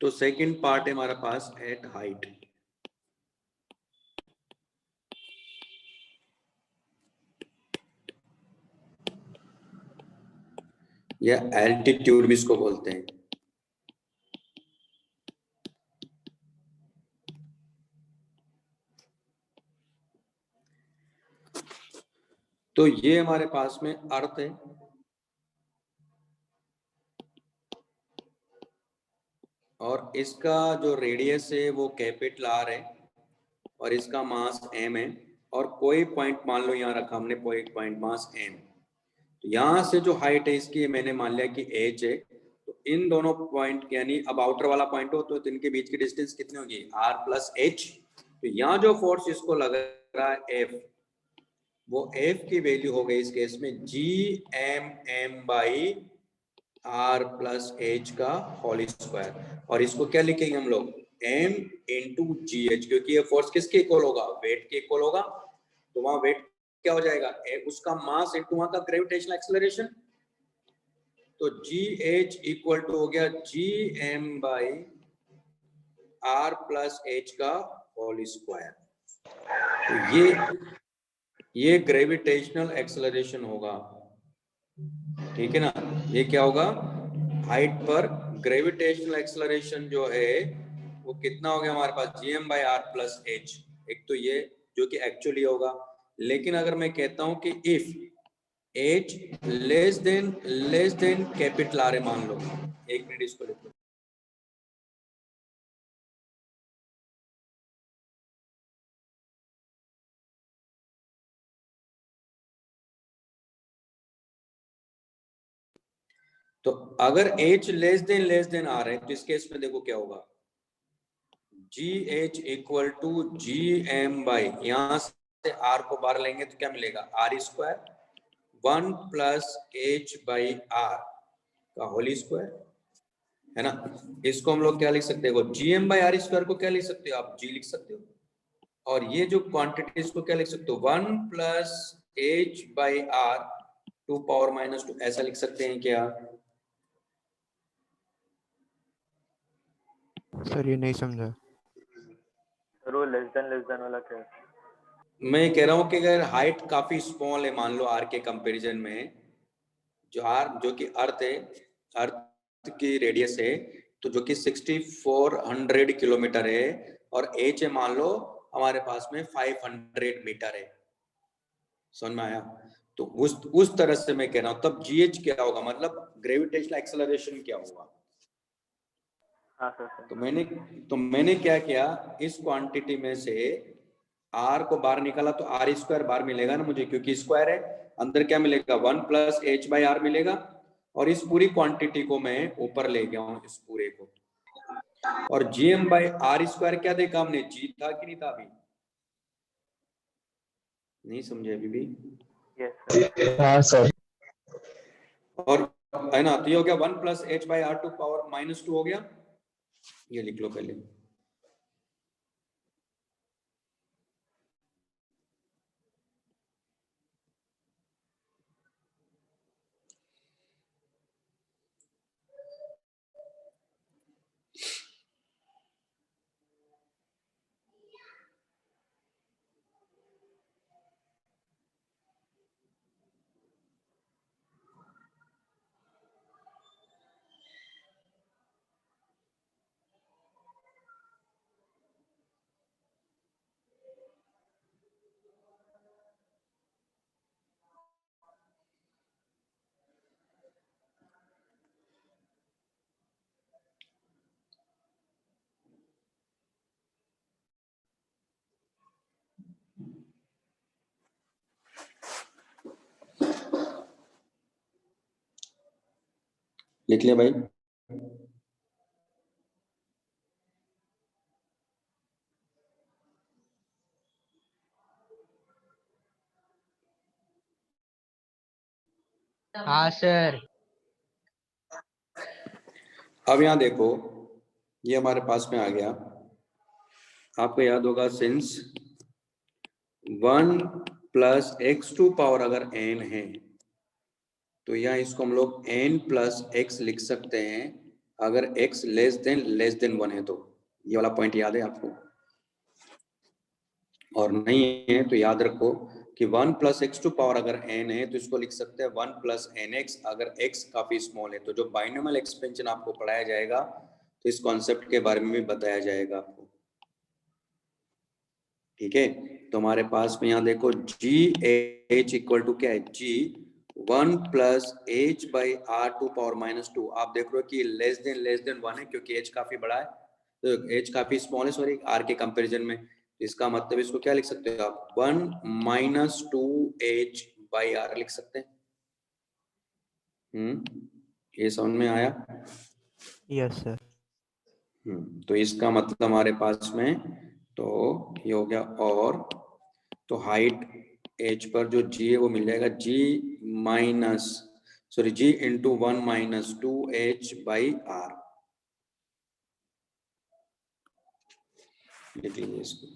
तो सेकंड पार्ट है हमारे पास एट हाइट। या एल्टीट्यूड भी इसको बोलते हैं। तो ये हमारे पास में अर्थ है, और इसका जो रेडियस है वो कैपिटल R है, और इसका मास m है, और कोई पॉइंट मान लो यहाँ रखा हमने पॉइंट मास m। तो यहाँ से जो हाइट है इसकी मैंने मान लिया कि h है। तो इन दोनों पॉइंट, यानी अब आउटर वाला पॉइंट हो तो इनके बीच की डिस्टेंस कितनी होगी? r plus h। तो यहाँ जो फोर्स इसको लग रहा है F, वो F की वैल्यू हो गई इस केस में Gmm/r प्लस h का होल स्क्वायर। और इसको क्या लिखेंगे हम लोग? m इंटू जी एच, क्योंकि ये फोर्स किसके इक्वल होगा, वेट के इक्वल होगा, तो वहां वेट क्या हो जाएगा, उसका मास इंटू वहां का ग्रेविटेशनल एक्सेलरेशन, तो जी एच इक्वल टू हो गया G M by R plus H का होल स्क्वायर। तो ये ग्रेविटेशनल एक्सेलरेशन होगा, ठीक है ना। ये क्या होगा, हाइट पर ग्रेविटेशनल एक्सेलरेशन जो है वो कितना हो गया हमारे पास, G M by R plus H. एक तो ये जो कि एक्चुअली होगा, लेकिन अगर मैं कहता हूं कि if H less than capital R है, मान लो, एक मिनट इसको लिख लो, तो अगर h लेस देन आर है तो इस केस में देखो क्या होगा, G H equal to G M by, यहां से आर को बाहर लेंगे तो क्या मिलेगा, R square 1 plus H by R का होल स्क्वायर, है ना। इसको हम लोग क्या लिख सकते हो, G M by R square को क्या लिख सकते हो आप, जी लिख सकते हो, और ये जो क्वांटिटी इसको क्या लिख सकते हो, 1 plus H by R to power minus 2, ऐसा लिख सकते हैं क्या। सर ये नहीं समझा। सर वो लेस देन वाला क्या है? मैं कह रहा हूं कि अगर हाइट काफी स्मॉल है, मान लो आर के कंपैरिजन में, जो आर जो कि अर्थ है, अर्थ की रेडियस है, तो जो कि 6400 किलोमीटर है, और एच है मान लो हमारे पास में 500 मीटर है, समझ में आया। तो उस तरह से मैं कह रहा हूं, तब जीएच क्या होगा, मतलब ग्रेविटेशनल एक्सेलरेशन क्या होगा। हाँ सर। तो मैंने क्या किया, इस क्वांटिटी में से आर को बाहर निकाला तो आर स्क्वायर बाहर मिलेगा ना मुझे, क्योंकि स्क्वायर है, अंदर क्या मिलेगा, 1 प्लस एच बाई आर मिलेगा, और इस पूरी क्वांटिटी को मैं ऊपर ले गया हूं, इस पूरे को, और G M by R square क्या देखा हमने, जी था कि नहीं था, अभी नहीं समझे अभी भी। यस हाँ सर। और है ना, तो ये हो गया 1 plus H by R to power minus 2 हो गया, ये लिख लो पहले। लिख लिया भाई। हाँ सर। अब यहाँ देखो, ये हमारे पास में आ गया, आपको याद होगा, since 1 plus X to power अगर n है, तो यहाँ इसको हम लोग n प्लस एक्स लिख सकते हैं, अगर x लेस देन 1 है तो। ये वाला पॉइंट याद है आपको, और नहीं है तो याद रखो कि 1 प्लस एक्स टू पावर अगर n है तो इसको लिख सकते हैं 1 प्लस एन एक्स, अगर x काफी स्मॉल है तो। जो बाइनोमियल एक्सपेंशन आपको पढ़ाया जाएगा तो इस कॉन्सेप्ट के बारे में भी बताया जाएगा आपको, ठीक है। तो हमारे पास में यहाँ देखो जी एच इक्वल टू क्या है, G 1 plus H by R to power minus 2। आप देख रहे हो कि लेस देन 1 है, क्योंकि एच काफी बड़ा है, तो एच काफी स्मॉल है, सॉरी, आर के कंपैरिजन में। इसका मतलब इसको क्या लिख सकते हो आप, 1 माइनस 2 एच बाई आर लिख सकते हैं। ये समझ में आया। Yes sir. तो इसका मतलब हमारे पास में, तो ये हो गया, और तो हाइट एच पर जो जी है वो मिल जाएगा G into 1 minus 2 H by R. लिख लीजिए इसको।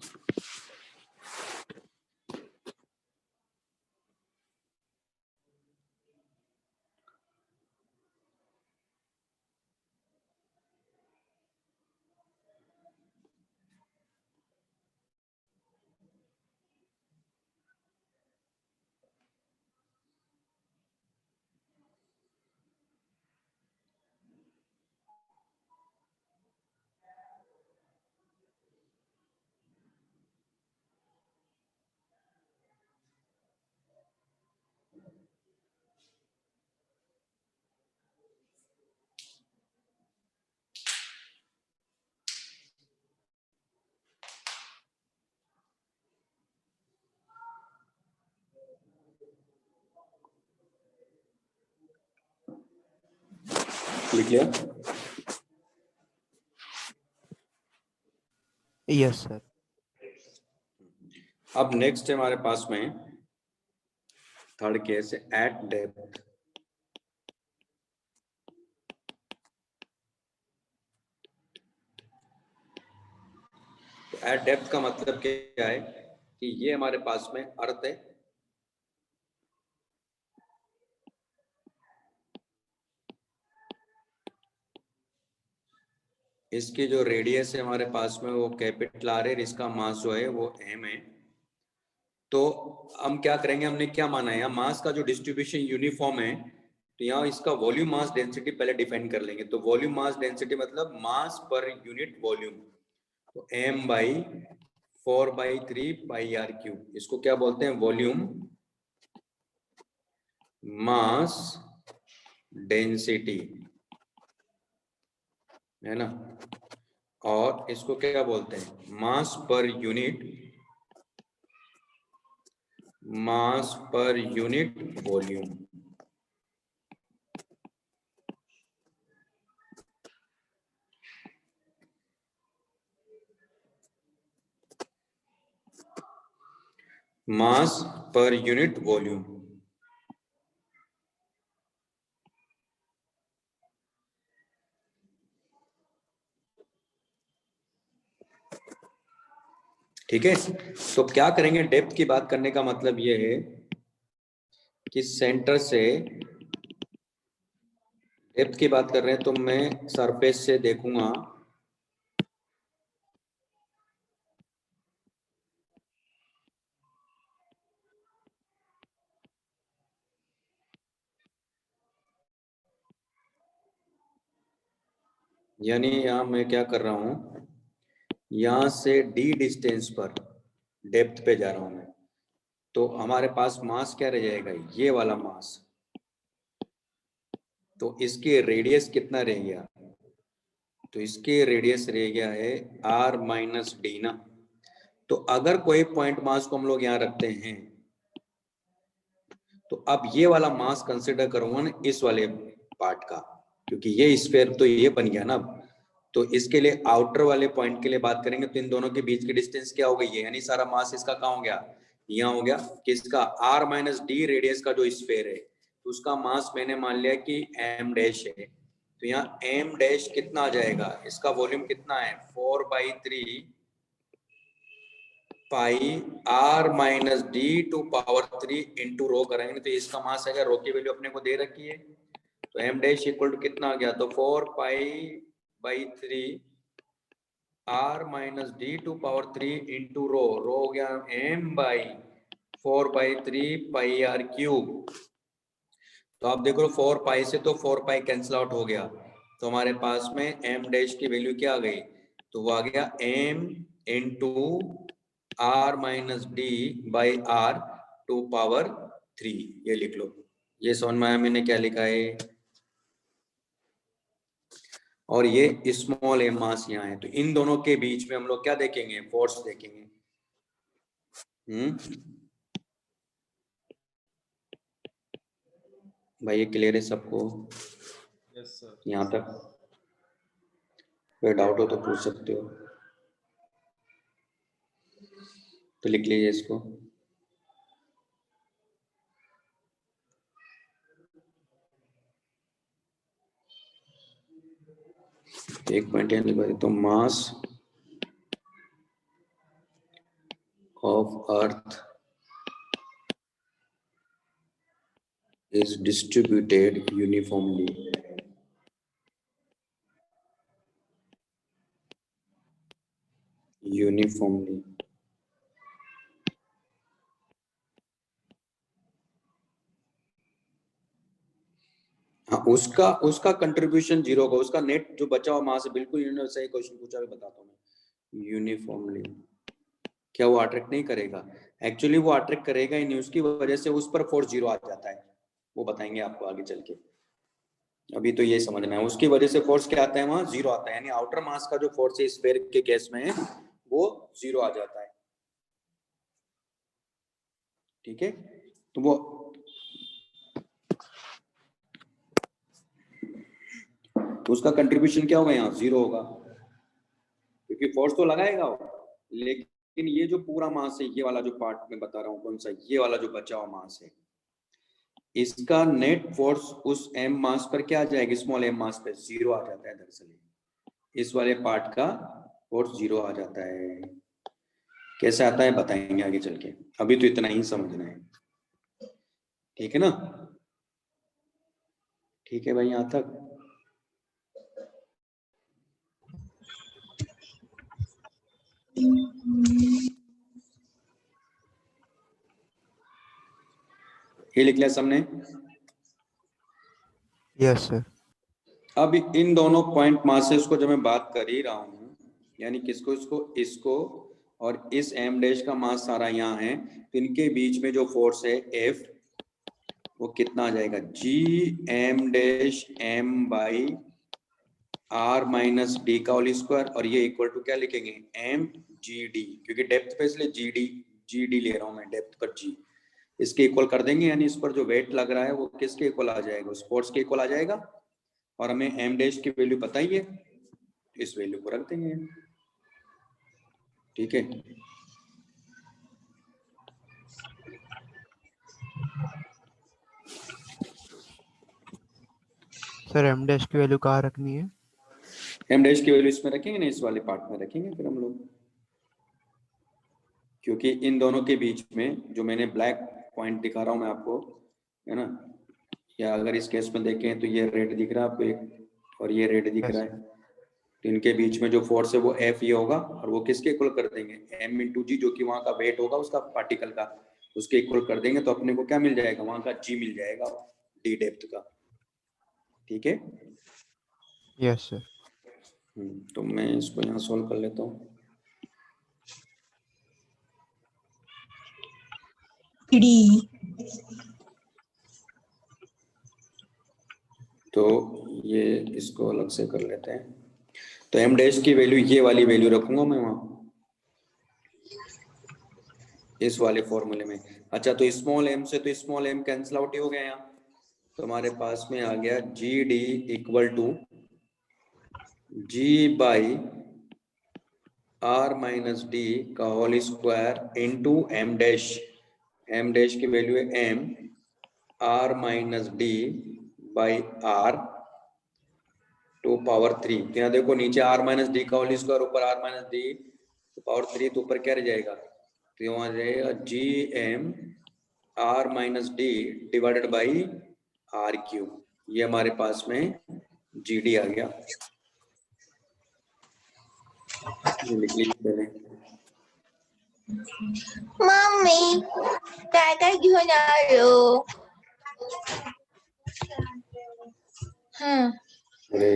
लिख लिया? Yes sir. अब नेक्स्ट है हमारे पास में थर्ड केस है एट डेप्थ। तो एट डेप्थ का मतलब क्या है कि ये हमारे पास में अर्थ है, इसकी जो रेडियस है हमारे पास में वो कैपिटल आर है, इसका मास जो है वो एम है। तो हम क्या करेंगे, हमने क्या माना है, यहाँ मास का जो डिस्ट्रीब्यूशन यूनिफॉर्म है, तो यहाँ इसका वॉल्यूम मास डेंसिटी पहले डिफाइन कर लेंगे। तो वॉल्यूम मास डेंसिटी मतलब मास पर यूनिट वॉल्यूम, तो m by 4/3 pi R cube, इसको क्या बोलते हैं, वॉल्यूम मास डेंसिटी, है ना। और इसको क्या बोलते हैं, मास पर यूनिट वॉल्यूम। मास पर यूनिट वॉल्यूम। ठीक है, तो क्या करेंगे, डेप्थ की बात करने का मतलब ये है कि सेंटर से डेप्थ की बात कर रहे हैं, तो मैं सरफेस से देखूंगा यानी यहां मैं क्या कर रहा हूं, यहां से d डिस्टेंस पर डेप्थ पे जा रहा हूं मैं, तो हमारे पास मास क्या रह जाएगा, ये वाला मास। तो इसकी रेडियस कितना रह गया, तो इसकी रेडियस रह गया है r माइनस डी ना। तो अगर कोई पॉइंट मास को हम लोग यहाँ रखते हैं, तो अब ये वाला मास कंसिडर करूंगा ना इस वाले पार्ट का, क्योंकि ये स्फीयर तो ये बन गया ना। तो इसके लिए आउटर वाले पॉइंट के लिए बात करेंगे, तो इन दोनों के बीच की डिस्टेंस क्या हो गई है, यानी सारा मास इसका कहाँ हो गया, यहाँ हो गया। किसका, r माइनस डी रेडियस का जो स्फीयर है, तो उसका मास मैंने मान लिया कि m डैश है। तो यहाँ m डैश कितना आ जाएगा, इसका वॉल्यूम कितना है, 4/3 pi r minus D to power 3 into rho करेंगे, तो इसका मास है, रो की वैल्यू अपने को दे रखी है, तो m डैश इक्वल टू कितना आ गया, तो 4π/3 r minus D to power 3 into rho हो गया m/4/3 पाई आर क्यूब। तो आप देखो 4 पाई से तो 4 पाई कैंसिल आउट हो गया, तो हमारे पास में m डैश की वैल्यू क्या आ गई, तो वो आ गया m into r minus D by r to power 3। ये लिख लो, ये समझ में आया मैंने क्या लिखा है। और ये स्मॉल m मास यहाँ है, तो इन दोनों के बीच में हम लोग क्या देखेंगे, फोर्स देखेंगे। भाई ये क्लियर है सबको? Yes sir. यहाँ तक कोई डाउट हो तो पूछ सकते हो, तो लिख लीजिए इसको। एक पॉइंट यहाँ लिखा है, तो मास of earth is distributed uniformly. हाँ, उसका कंट्रीब्यूशन जीरो होगा, उसका नेट जो बचा हुआ मास है, बिल्कुल इन्होंने सही क्वेश्चन पूछा, भी बताता हूँ मैं। यूनिफॉर्मली क्या वो अट्रैक्ट नहीं करेगा? एक्चुअली वो अट्रैक्ट करेगा ही नहीं, उसकी वजह से उस पर फोर्स जीरो आ जाता है, वो बताएंगे आपको आगे चल के। अभी तो ये समझना है, उसकी वजह से फोर्स क्या आता है, वहां जीरो आता है, यानी आउटर मास का जो फोर्स है स्फीयर के केस में वो जीरो आ जाता है। ठीक है, तो वो तो उसका कंट्रीब्यूशन क्या होगा, यहाँ जीरो होगा, क्योंकि फोर्स तो लगाएगा वो, लेकिन ये जो पूरा मास है, ये वाला जो पार्ट में बता रहा हूँ, कौन सा, ये वाला जो बचा हुआ मास है, इसका नेट फोर्स उस एम मास पर क्या आ जाएगा, स्मॉल एम मास पे जीरो आ जाता है। दरअसल इस वाले पार्ट का फोर्स जीरो आ जाता है। कैसे आता है बताएंगे आगे चल के, अभी तो इतना ही समझना है। ठीक है ना? ठीक है भाई, यहां तक। ये लिख लिया सबने? Yes sir. अब इन दोनों पॉइंट मासेस को जब मैं बात कर ही रहा हूं, यानी किसको, इसको और इस एम डैश का मास सारा यहाँ है, तो इनके बीच में जो फोर्स है एफ, वो कितना आ जाएगा, G M dash M by R minus D का होल स्क्वायर, और ये इक्वल टू क्या लिखेंगे, एम जी डी, क्योंकि डेप्थ पे इसलिए जी डी ले रहा हूं मैं, डेप्थ पर जी, इसके इक्वल कर देंगे, यानी इस पर जो वेट लग रहा है वो किसके इक्वल आ जाएगा, उस फोर्स के इक्वल आ जाएगा। और हमें एम डैश की वैल्यू पता ही है, इस वैल्यू को रख देंगे। ठीक है, सर एम डैश की वैल्यू कहाँ रखनी है? एम डैश की वैल्यू इसमें रखेंगे ना, इस वाले पार्ट में रखेंगे फिर हम लोग, क्योंकि इन दोनों के बीच में जो मैंने ब्लैक पॉइंट दिखा रहा हूं मैं आपको, है ना, या अगर इस केस में देखें तो ये रेड दिख रहा है आपको एक, और ये रेड दिख Yes, रहा है, तो इनके बीच में जो फोर्स है वो एफ ये होगा, और वो किसके इक्वल कर देंगे, एम इंटू जी, जो कि वहां का वेट होगा उसका पार्टिकल का, उसके इक्वल कर देंगे, तो अपने को क्या मिल जाएगा, वहां का जी मिल जाएगा, डी डेप्थ का। ठीक है, यस सर। तो मैं इसको यहाँ सोल्व कर लेता हूँ। तो ये इसको अलग से कर लेते हैं, तो एम डैश की वैल्यू ये वाली वैल्यू रखूंगा मैं वहां, इस वाले फॉर्मूले में। अच्छा, तो स्मॉल एम से तो स्मॉल एम कैंसिल आउट ही हो गया यहाँ, तो हमारे पास में आ गया G D equal to G by R minus D का whole square into M dash, M dash की वैल्यू है M, R minus D by R to power 3। तो यहाँ देखो नीचे आर माइनस डी का होल स्क्वायर, ऊपर R minus D to power 3, तो ऊपर क्या रह जाएगा, तो वहां रहेगा G M R minus D divided by R cube, ये हमारे पास में जी डी आ गया। ये लिख लीजिए पहले। मम्मी काका क्यों जा रहे हो? हाँ अरे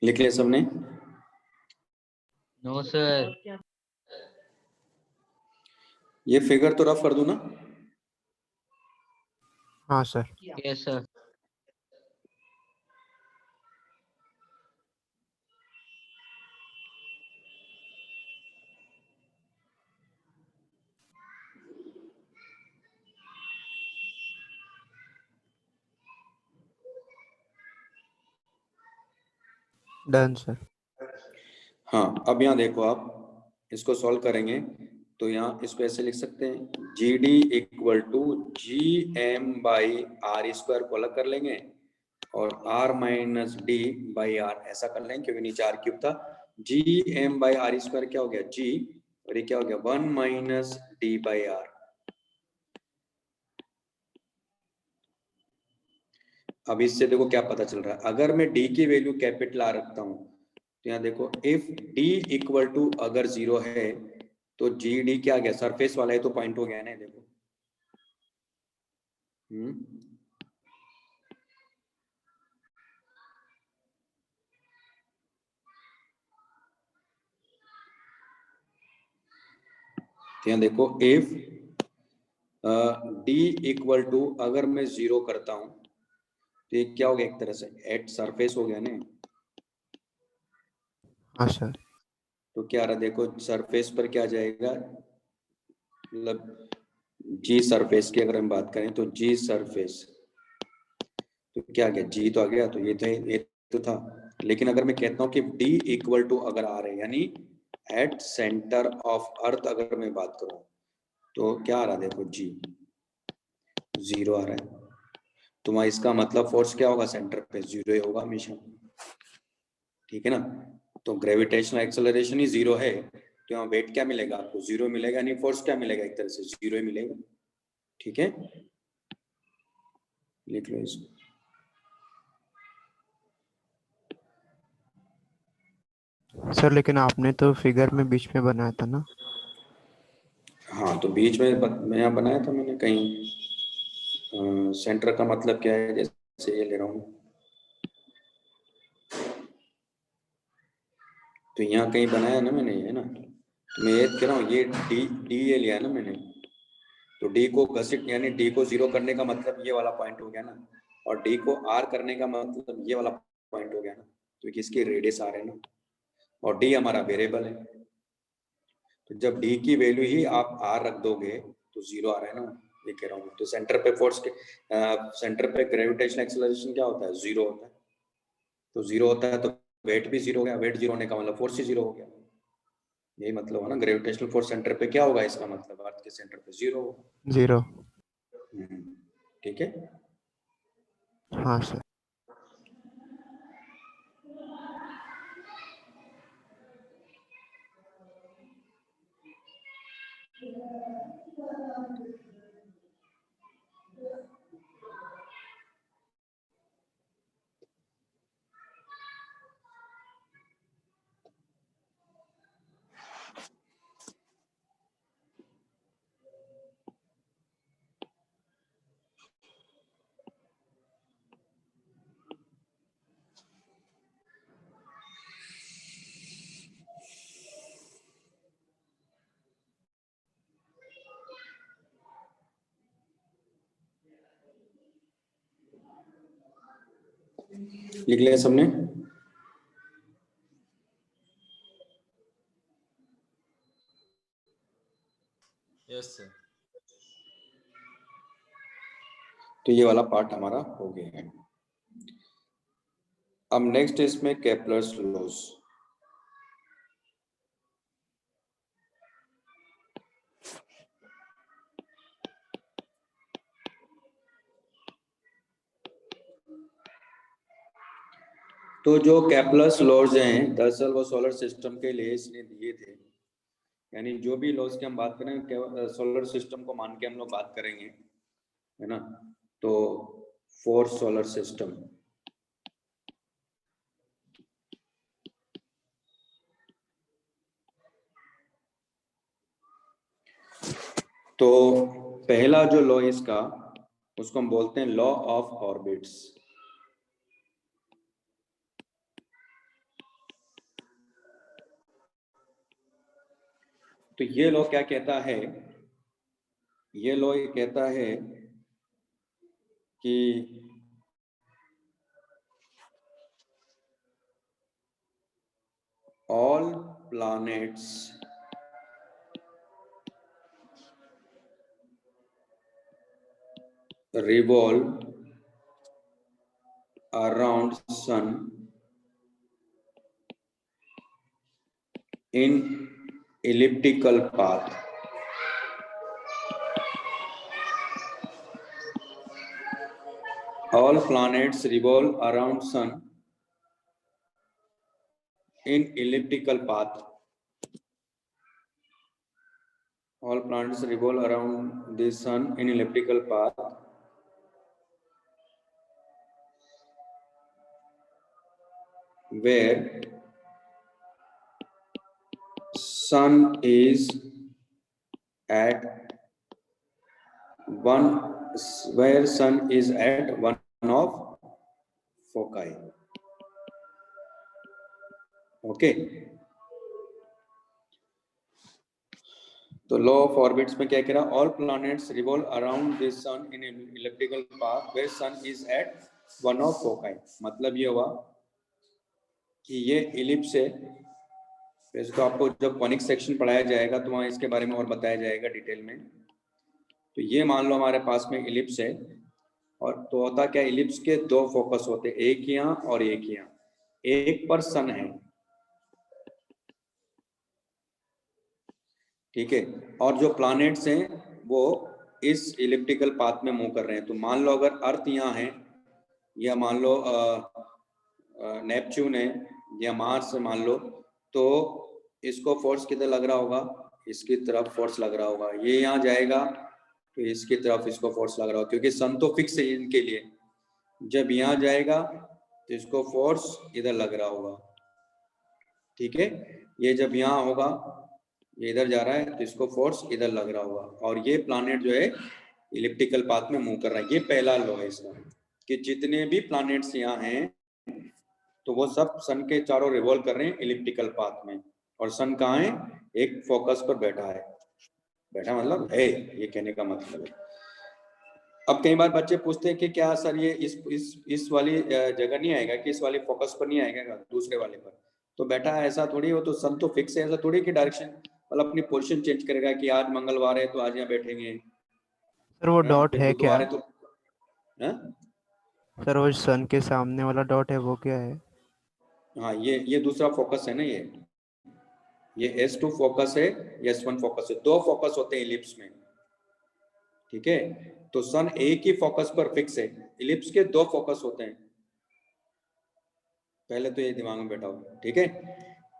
लिख लिया सबने? No sir. ये फिगर तो रफ कर दूं ना? हाँ sir. Yes sir. Done sir. हाँ, अब यहाँ देखो आप इसको सॉल्व करेंगे, तो यहाँ इसको ऐसे लिख सकते हैं G D equal to G M by R square को अलग कर लेंगे और R minus D by R ऐसा कर लेंगे क्योंकि नीचे आर क्यूब था। G M by R square क्या हो गया जी, और ये क्या हो गया 1 माइनस डी बाई आर। अब इससे देखो क्या पता चल रहा है, अगर मैं डी की वैल्यू कैपिटल आर रखता हूं तो यहाँ देखो इफ डी इक्वल टू अगर 0 है तो जी डी क्या आ गया, सरफेस वाला है तो पॉइंट हो गया ना, देखो। तो यहाँ देखो इफ डी इक्वल टू अगर मैं 0 करता हूं तो ये क्या हो गया, एक तरह से एट सरफेस हो गया ना। हाँ सर। तो क्या रहा देखो सरफेस पर क्या जाएगा, मतलब जी सरफेस की अगर हम बात करें तो जी सरफेस तो क्या आ गया जी तो आ गया, तो ये तो था। लेकिन अगर मैं कहता हूं कि डी इक्वल टू अगर आ रहे यानी एट सेंटर ऑफ अर्थ अगर मैं बात करूं तो क्या आ रहा देखो जी 0 आ रहा है, तो वहां इसका मतलब फोर्स क्या होगा सेंटर पे 0 ही होगा हमेशा, ठीक है ना। तो ग्रेविटेशनल एक्सेलरेशन ही 0 है तो यहाँ वेट क्या मिलेगा आपको 0 मिलेगा, नहीं फोर्स क्या मिलेगा एक तरह से 0 ही मिलेगा, ठीक है। लिख लो इसको। सर लेकिन आपने तो फिगर में बीच में बनाया था ना। हाँ तो बीच में मैं यहाँ बनाया था मैंने कहीं, सेंटर का मतलब क्या है, जैसे ये ले रहा हूँ तो यहाँ कहीं बनाया ना मैंने, है ना। तो मैं ये कह रहा हूँ ये डी ये लिया ना मैंने, तो डी को घसीट यानी डी को 0 करने का मतलब ये वाला पॉइंट हो गया ना, और डी को आर करने का मतलब ये वाला पॉइंट हो गया ना, क्योंकि इसकी रेडियस आर है ना, और डी हमारा वेरिएबल है। तो जब डी की वैल्यू ही आप आर रख दोगे तो 0 आ रहा है ना, ये कह रहा हूँ। तो सेंटर पे फोर्स के सेंटर पे ग्रेविटेशनल एक्सेलरेशन क्या होता है 0 होता है, तो 0 होता है तो वेट भी 0 हो गया, वेट 0 होने का मतलब फोर्स ही 0 हो गया, यही मतलब है ना। ग्रेविटेशनल फोर्स सेंटर पे क्या होगा, इसका मतलब अर्थ के सेंटर पे 0 होगा। 0। ठीक है। हाँ सर। लिख लिया सबने। Yes sir. तो ये वाला पार्ट हमारा हो गया है। अब नेक्स्ट इसमें केपलर्स लॉज। तो जो केपलर्स लॉज हैं दरअसल वो सोलर सिस्टम के लिए इसने दिए थे, यानी जो भी लॉज की हम बात करें सोलर सिस्टम को मान के हम लोग बात करेंगे, है ना। तो फॉर सोलर सिस्टम तो पहला जो लॉ इसका उसको हम बोलते हैं लॉ ऑफ ऑर्बिट्स। तो ये लॉ क्या कहता है, ये लॉ ये कहता है कि all planets revolve around sun in elliptical path। all planets revolve around sun in elliptical path. All planets revolve around the sun in elliptical path. Where sun is at one of foci. Okay. तो law of orbits में क्या कह रहा है? All planets revolve around this sun in elliptical path where sun is at one of foci. मतलब ये हुआ कि ये इलिप्स है. वैसे तो आपको जब कॉनिक सेक्शन पढ़ाया जाएगा तो वहाँ इसके बारे में और बताया जाएगा डिटेल में. तो ये मान लो हमारे पास में इलिप्स है, और तो होता क्या, इलिप्स के दो फोकस होते हैं, एक यहाँ और एक यहाँ. एक पर सन है, ठीक है, और जो प्लैनेट्स हैं वो इस इलिप्टिकल पाथ में मूव कर रहे हैं. तो मान लो अगर अर्थ यहाँ है, या मान लो नेपच्यून है, या मार्स है मान लो, तो इसको फोर्स किधर लग रहा होगा? इसकी तरफ फोर्स लग रहा होगा. ये यहाँ जाएगा तो इसकी तरफ इसको फोर्स लग रहा होगा, क्योंकि सन तो फिक्स है इनके लिए. जब यहाँ जाएगा तो इसको फोर्स इधर लग रहा होगा, ठीक है. ये जब यहाँ होगा, ये इधर जा रहा है तो इसको फोर्स इधर लग रहा होगा. और ये प्लैनेट जो है इलिप्टिकल पाथ में मूव कर रहा है. ये पहला लॉ है इसका, कि जितने भी प्लैनेट्स यहाँ हैं तो वो सब सन के चारों रिवॉल्व कर रहे हैं इलिप्टिकल पाथ में. और सन कहाँ है? एक फोकस पर बैठा है. बैठा मतलब है, ये कहने का मतलब है. अब कई बार बच्चे पूछते हैं कि क्या सर ये इस वाली जगह नहीं आएगा, कि इस वाली फोकस पर नहीं आएगा दूसरे वाले पर? तो बेटा ऐसा थोड़ी हो, तो सन तो फिक्स है. ऐसा थोड़ी कि डायरेक्शन मतलब अपनी पोजीशन चेंज करेगा कि आज मंगलवार है तो आज यहाँ बैठेंगे. सर वो डॉट है क्या? बुधवार है तो सर वो सन के सामने वाला डॉट है वो क्या है? हाँ, ये दूसरा फोकस है ना. ये S2 फोकस है, S1 फोकस है. दो फोकस होते हैं इलिप्स में, ठीक है. तो सन एक ही फोकस पर फिक्स है, इलिप्स के दो फोकस होते हैं. पहले तो ये दिमाग में बैठा हो, ठीक है.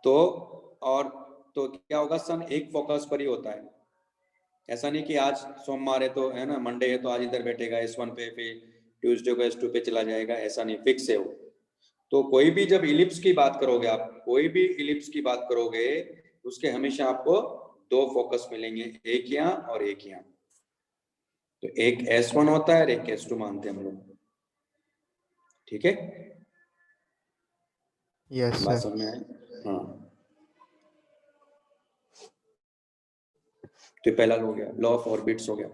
तो क्या होगा, सन एक फोकस पर ही होता है. ऐसा नहीं कि आज सोमवार है तो है ना, मंडे है तो आज इधर बैठेगा S1 पे, फिर ट्यूसडे को S2 पे चला जाएगा. ऐसा नहीं, फिक्स है वो. तो कोई भी जब इलिप्स की बात करोगे, आप कोई भी इलिप्स की बात करोगे, उसके हमेशा आपको दो फोकस मिलेंगे, एक यहाँ और एक यहाँ. तो एक S1 होता है और एक S2 मानते हैं हम लोग, ठीक है. यस बात सर. समझ में आए? हाँ. तो पहला हो गया, लॉ ऑफ ऑर्बिट्स हो गया.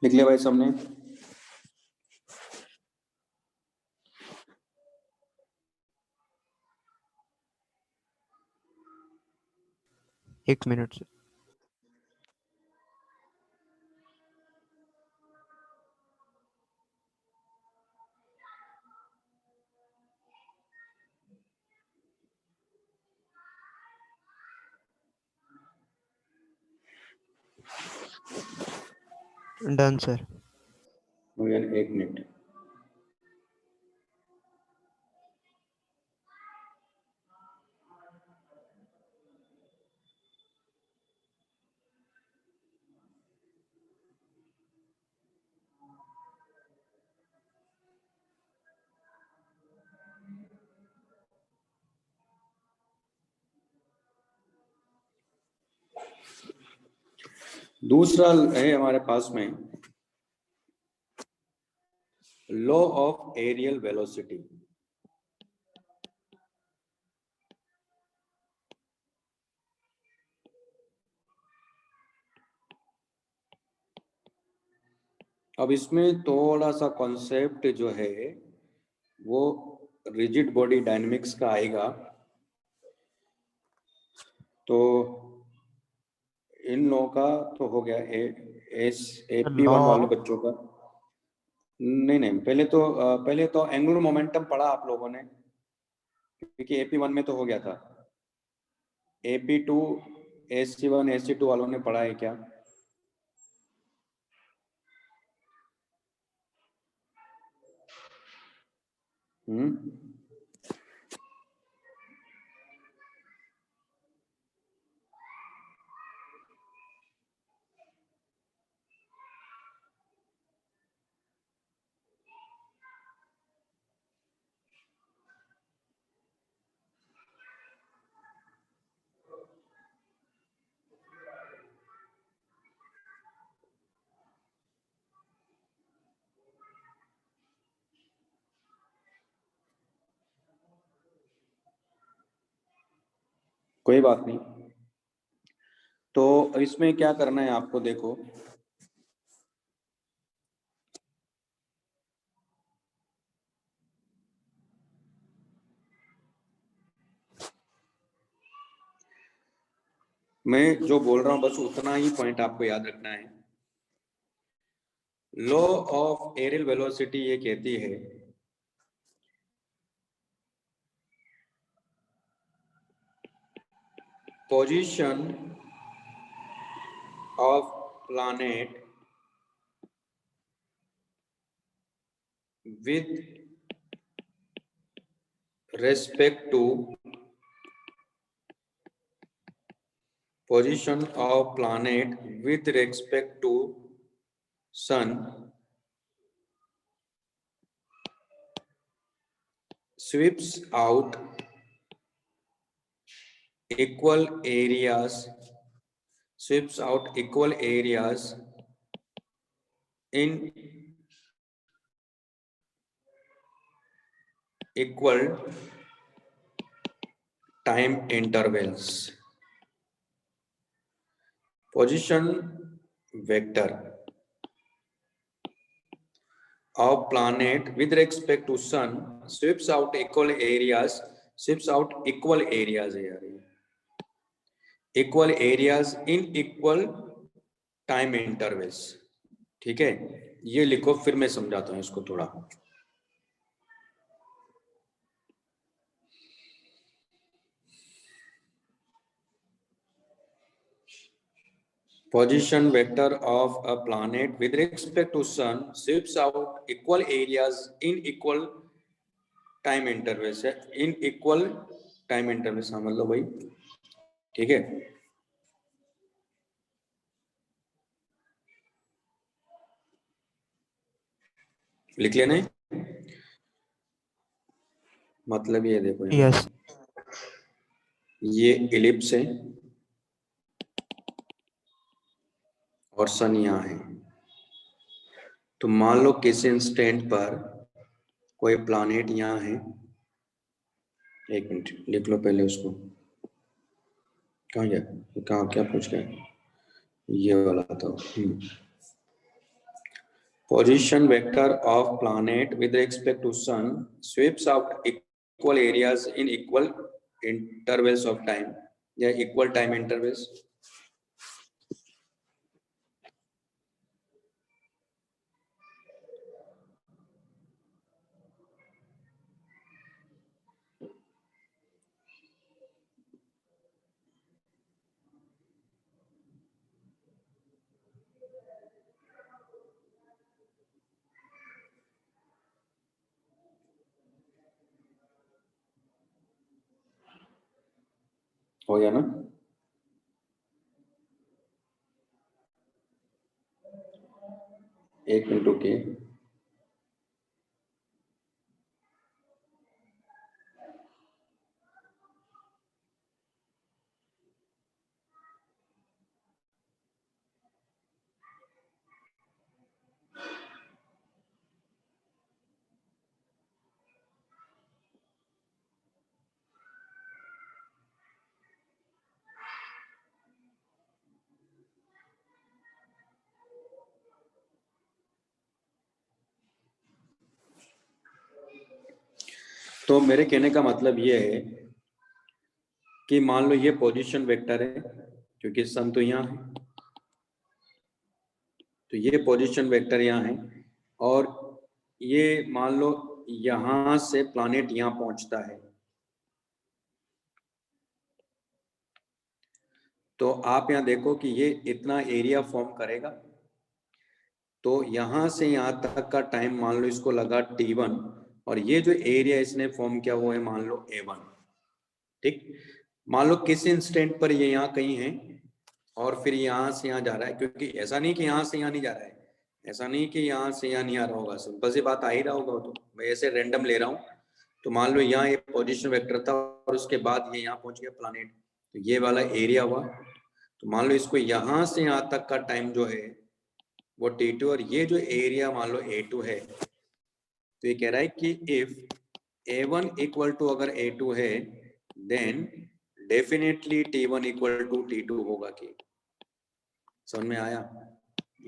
लिख लिया भाई सबने? एक मिनट से. Done sir. एक मिनट. दूसरा है हमारे पास में लॉ ऑफ एरियल वेलोसिटी। अब इसमें थोड़ा सा कॉन्सेप्ट जो है वो रिजिड बॉडी डायनेमिक्स का आएगा। तो इन लोगों का तो हो गया AP1 लॉ वाले बच्चों का। नहीं, पहले तो एंगुलर मोमेंटम पढ़ा आप लोगों ने, क्योंकि AP1 में तो हो गया था। AP2 AC1 AC2 वालों ने पढ़ा है क्या? कोई बात नहीं। तो इसमें क्या करना है आपको, देखो मैं जो बोल रहा हूं बस उतना ही पॉइंट आपको याद रखना है। लॉ ऑफ एरियल वेलोसिटी ये कहती है position of planet with respect to position of planet with respect to sun sweeps out equal areas in equal time intervals. Position vector of planet with respect to sun sweeps out equal areas है यार, equal areas in equal time intervals। ठीक है, ये लिखो, फिर मैं समझाता हूं इसको थोड़ा। Position vector of a planet with respect to sun sweeps out equal areas in equal time intervals है, in equal time intervals समझ लो भाई। ठीक है, लिख लेना है। मतलब ये देखो यहाँ, यस ये इलिप्स है और सन यहाँ है। तो मान लो किसी इंस्टेंट पर कोई प्लैनेट यहाँ है, एक मिनट लिख लो पहले उसको, कहाँ गया, कहाँ क्या पूछ रहे हैं, ये वाला था। Position vector of planet with respect to sun sweeps out equal areas in equal intervals of time या equal time intervals। हो गया ना? एक मिनट रुकिए। तो मेरे कहने का मतलब ये है कि मान लो ये पोजीशन वेक्टर है, क्योंकि सन तो यहाँ है, तो ये पोजीशन वेक्टर यहाँ है, और ये मान लो यहां से प्लैनेट यहाँ पहुंचता है, तो आप यहाँ देखो कि ये इतना एरिया फॉर्म करेगा, तो यहां से यहाँ तक का टाइम मान लो इसको लगा t1, और ये जो एरिया इसने फॉर्म किया वो है मान लो a1, ठीक। मान लो किस इंस्टेंट पर ये यहाँ कहीं है और फिर यहाँ से यहाँ जा रहा है, क्योंकि ऐसा नहीं कि यहाँ से यहाँ नहीं जा रहा है, ऐसा नहीं कि यहाँ से यहाँ नहीं आ रहा होगा, सिंपल सी बात आ ही रहा होगा, तो मैं ऐसे रैंडम ले रहा हूँ। तो मान लो यहाँ एक पोजीशन वेक्टर था और उसके बाद ये यहाँ पहुंच गया प्लैनेट, तो ये वाला एरिया हुआ। तो मान लो इसको यहाँ से यहाँ तक का टाइम जो है वो t2, और ये जो एरिया मान लो a2 है, तो ये कह रहा है कि इफ a1 इक्वल टू अगर a2 है then definitely t1 equal to t2 होगा। कि समझ में आया?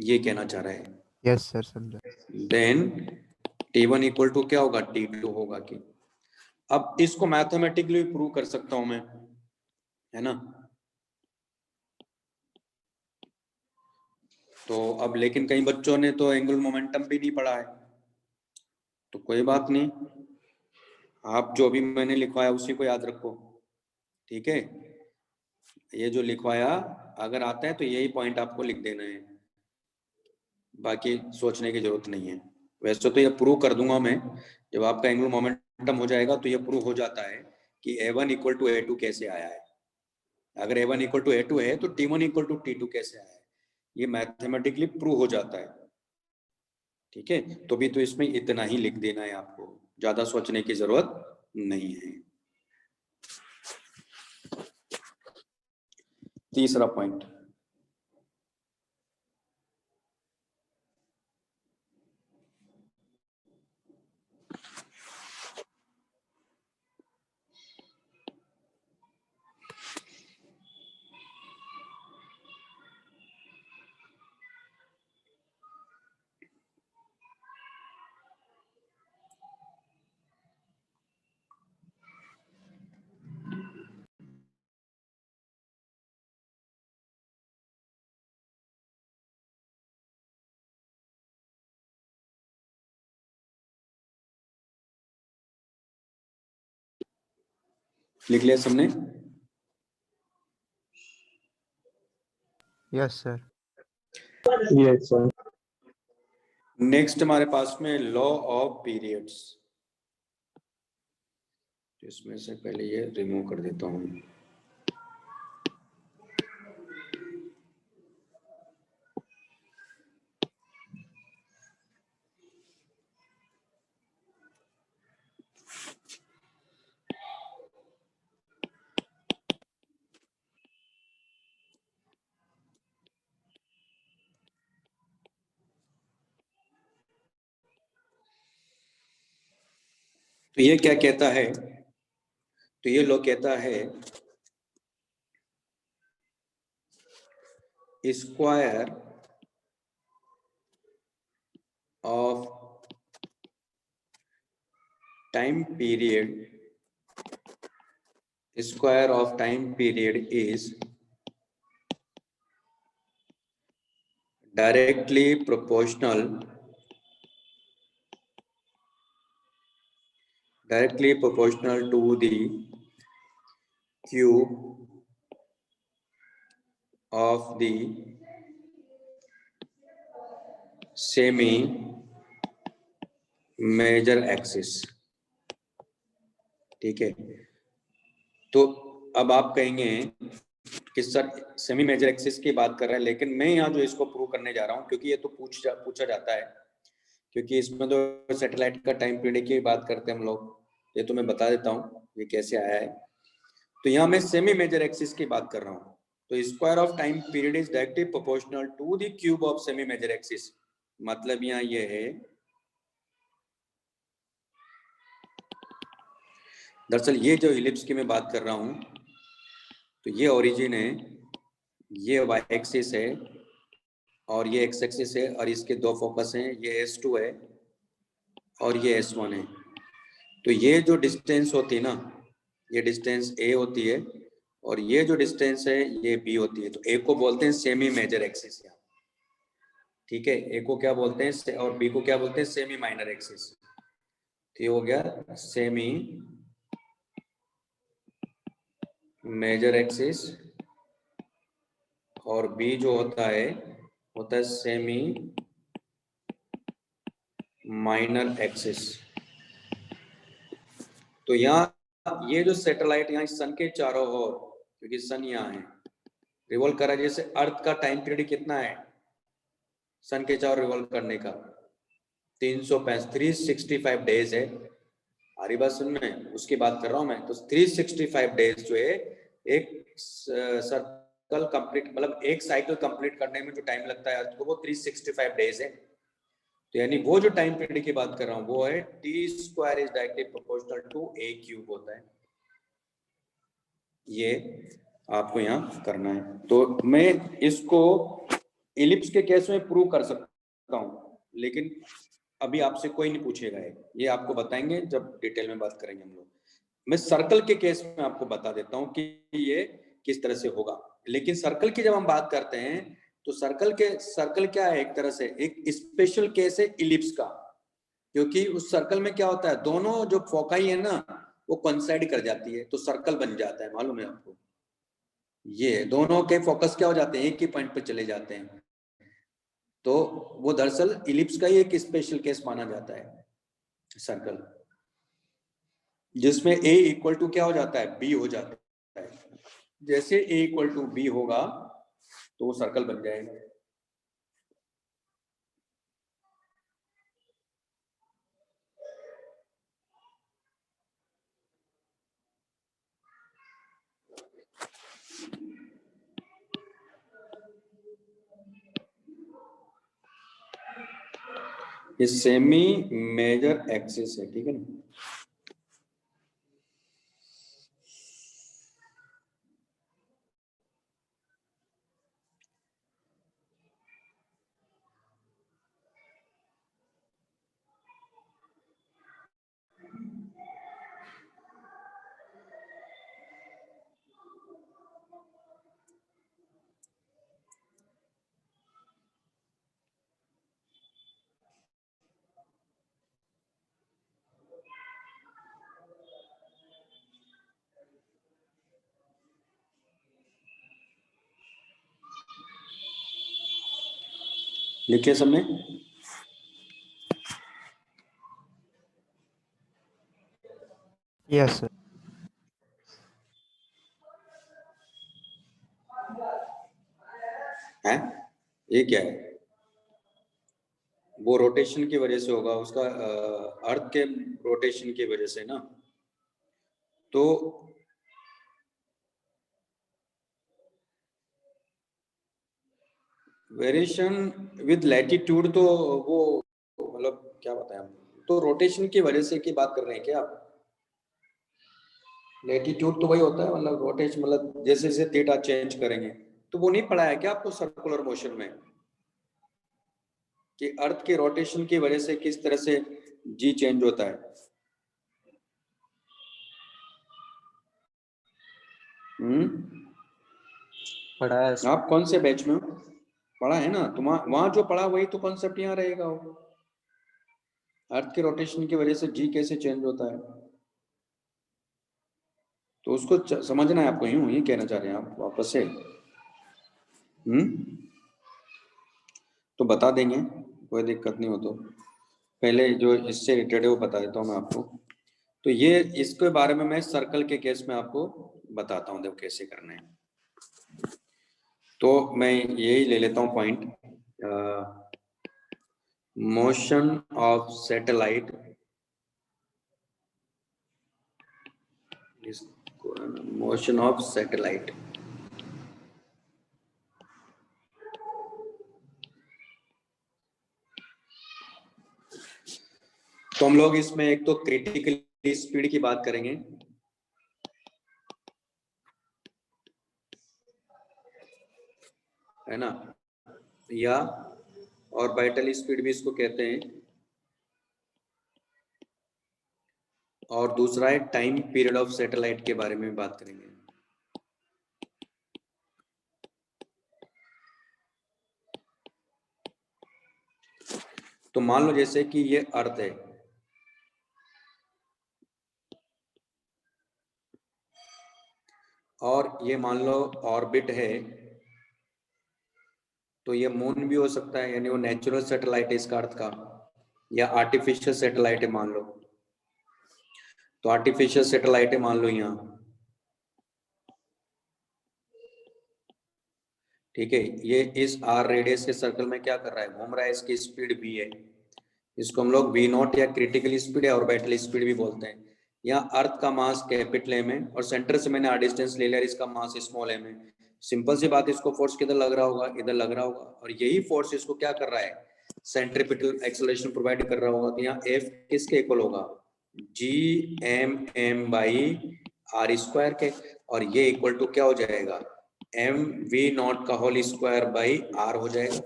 ये कहना चाह रहा है। यस सर, समझा। देन t1 इक्वल टू क्या होगा, t2 होगा। कि अब इसको मैथमेटिकली प्रूव कर सकता हूं मैं, है ना। तो अब लेकिन कई बच्चों ने तो एंगुलर मोमेंटम भी नहीं पढ़ा है, तो कोई बात नहीं, आप जो भी मैंने लिखवाया उसी को याद रखो, ठीक है। ये जो लिखवाया अगर आता है तो यही पॉइंट आपको लिख देना है, बाकी सोचने की जरूरत नहीं है। वैसे तो ये प्रूव कर दूंगा मैं, जब आपका एंगुलर मोमेंटम हो जाएगा तो ये प्रूव हो जाता है कि a1 इक्वल टू a2 कैसे आया है। अगर a1 इक्वल टू a2 है तो t1 इक्वल टू t2 कैसे आया है, ये मैथमेटिकली प्रूव हो जाता है, ठीक है। तो भी तो इसमें इतना ही लिख देना है, आपको ज्यादा सोचने की जरूरत नहीं है। तीसरा पॉइंट, लिख लिया सबने? Yes sir. Yes sir. Next हमारे पास में लॉ ऑफ पीरियड्स, इसमें से पहले ये रिमूव कर देता हूं। तो ये क्या कहता है, तो ये लॉ कहता है square of time period, square of time period is directly proportional to the cube of the semi major axis, ठीक है। तो अब आप कहेंगे कि सर सेमी मेजर एक्सिस की बात कर रहे हैं, लेकिन मैं यहाँ जो इसको प्रूव करने जा रहा हूँ, क्योंकि ये तो पूछा जाता है, क्योंकि इसमें तो सैटेलाइट का टाइम पीरियड की बात करते हैं हम लोग, ये तो मैं बता देता हूँ ये कैसे आया है। तो यहाँ मैं सेमी मेजर एक्सिस की बात कर रहा हूँ, तो square of time period is directly proportional to the cube of semi major axis. मतलब यहाँ ये है, दरअसल ये जो इलिप्स की मैं बात कर रहा हूँ, तो ये ओरिजिन है, ये वाई एक्सिस है और ये एक्स एक्सिस है, और इसके दो फोकस हैं, ये S2 है और ये S1 है। तो ये जो डिस्टेंस होती है ना, ये डिस्टेंस ए होती है और ये जो डिस्टेंस है ये बी होती है। तो ए को बोलते हैं सेमी मेजर एक्सिस, ठीक है। ए को क्या बोलते हैं और बी को क्या बोलते हैं, सेमी माइनर एक्सिस। तो ये हो गया सेमी मेजर एक्सिस और बी जो होता है सेमी माइनर एक्सिस। तो यहाँ ये जो सैटेलाइट यहाँ सन के चारों ओर, क्योंकि सन यहाँ है, रिवॉल्व कर रहा है। जैसे अर्थ का टाइम पीरियड कितना है सन के चारों रिवॉल्व करने का, 365 डेज है। हमारी बात सुन में, उसकी बात कर रहा हूं मैं। तो 365 डेज जो है एक सर्कल कंप्लीट, मतलब एक साइकिल कंप्लीट करने में जो टाइम लगता है अर्थ को, वो 365 डेज है। तो यानी वो जो टाइम पीरियड की बात कर रहा हूं वो है T square is directly proportional to A cube होता है। ये आपको यहाँ करना है। तो मैं इसको इलिप्स के केस में प्रूव कर सकता हूँ, लेकिन अभी आपसे कोई नहीं पूछेगा, ये आपको बताएंगे जब डिटेल में बात करेंगे हम लोग। मैं सर्कल के केस में आपको बता देता हूँ कि ये किस तरह से होगा। लेकिन सर्कल की जब हम बात करते हैं तो सर्कल क्या है, एक तरह से एक स्पेशल केस है इलिप्स का, क्योंकि उस सर्कल में क्या होता है, दोनों जो फोकाई है ना वो कोइंसाइड कर जाती है तो सर्कल बन जाता है। मालूम है आपको, ये दोनों के फोकस क्या हो जाते हैं, एक ही पॉइंट पे चले जाते हैं। तो वो दरअसल इलिप्स का ही एक स्पेशल केस माना जाता है सर्कल, जिसमें a इक्वल टू क्या हो जाता है, b हो जाता है। जैसे a इक्वल टू b होगा तो वो सर्कल बन जाएगा। ये सेमी मेजर एक्सिस है, ठीक है ना। लिखिए सबने। Yes sir. है ये क्या है, वो रोटेशन की वजह से होगा, उसका अर्थ के रोटेशन की वजह से ना। तो वेरिएशन विद लैटिट्यूड, तो वो मतलब क्या बताएं हम, तो रोटेशन की वजह से की बात कर रहे हैं क्या आप। लैटिट्यूड तो वही होता है, मतलब रोटेशन, मतलब जैसे जैसे थीटा चेंज करेंगे। तो वो नहीं पढ़ा है क्या आपको सर्कुलर मोशन में, कि अर्थ के रोटेशन की वजह से किस तरह से जी चेंज होता है। पढ़ा है आप कौन से बैच में हो, पढ़ा है ना। तो वहां जो पढ़ा वही तो कॉन्सेप्ट यहाँ रहेगा। वो अर्थ के रोटेशन की वजह से जी कैसे चेंज होता है, तो उसको समझना है आपको। यूं ये कहना चाह रहे हैं आप वापस से। तो बता देंगे, कोई दिक्कत नहीं हो। तो पहले जो इससे रिलेटेड है वो बता देता हूँ मैं आपको। तो ये इसके बारे में मैं सर्कल के केस में आपको बताता हूँ, देखो कैसे करना है। तो मैं यही ले लेता हूँ point, motion of satellite, motion of satellite. तो हम लोग इसमें एक तो क्रिटिकल स्पीड की बात करेंगे, है ना, या ऑर्बिटल स्पीड भी इसको कहते हैं। और दूसरा है टाइम पीरियड ऑफ सैटेलाइट के बारे में बात करेंगे। तो मान लो जैसे कि ये अर्थ है, और ये मान लो ऑर्बिट है, तो ये मून भी हो सकता है, यानी वो नेचुरल सैटेलाइट है इसका अर्थ का, या आर्टिफिशियल सैटेलाइट है मान लो। तो आर्टिफिशियल सैटेलाइट है मान लो यहाँ, ठीक है। ये इस आर रेडियस के सर्कल में क्या कर रहा है, घूम रहा है, इसकी स्पीड v है। इसको हम लोग v नॉट या क्रिटिकल स्पीड या ऑर्बिटल स्पीड भी बोलते हैं। यहाँ अर्थ का मास कैपिटल एम है और सेंटर से मैंने r डिस्टेंस ले लिया, इसका मास स्मॉल एम है। सिंपल सी बात, इसको फोर्स किधर लग रहा होगा, इधर लग रहा होगा, और यही फोर्स इसको क्या कर रहा है, सेंट्रीपिटल एक्सेलरेशन प्रोवाइड कर रहा होगा। तो यहाँ F किसके इक्वल होगा, Gm बाई r स्क्वायर के, और ये इक्वल टू क्या हो जाएगा, mv0 का होल स्क्वायर बाई r हो जाएगा।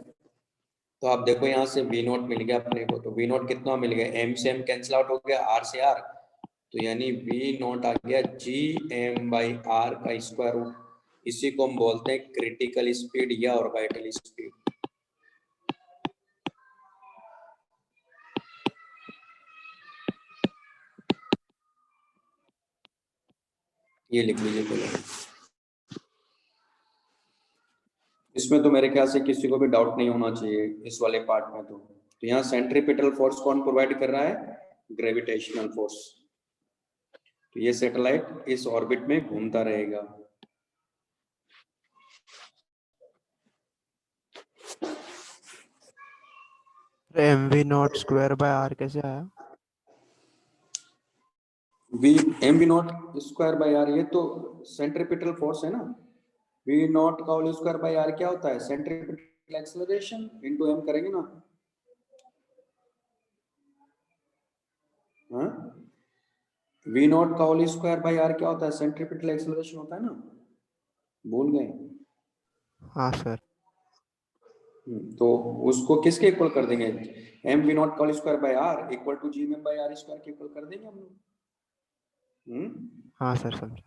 तो आप देखो यहाँ से v0 मिल गया अपने को, तो v0 कितना मिल गया, m से m कैंसिल आउट हो गया, r से r, तो यानी v0 आ गया gm बाई r का स्क्वायर रूट। इसी को हम बोलते हैं क्रिटिकल स्पीड या ऑर्बिटल स्पीड। ये लिख लीजिए पहले, इसमें तो मेरे ख्याल से किसी को भी डाउट नहीं होना चाहिए इस वाले पार्ट में। तो यहाँ सेंट्रीपिटल फोर्स कौन प्रोवाइड कर रहा है, ग्रेविटेशनल फोर्स। तो ये सैटेलाइट इस ऑर्बिट में घूमता रहेगा। mv0 स्क्वायर बाय r कैसे आया? mv0 स्क्वायर बाय r, ये तो सेंट्रीपिटल फोर्स है ना। v0 का होल स्क्वायर बाय r क्या होता है, सेंट्रीपिटल एक्सेलरेशन इनटू m करेंगे ना। हाँ, v0 का होल स्क्वायर बाय r क्या होता है, सेंट्रीपिटल एक्सेलरेशन होता है ना, भूल गए। हाँ सर। तो उसको किसके इक्वल कर देंगे, mv0 का whole square by r equal to gm by r square के इक्वल कर देंगे हम लोग। हाँ सर समझा।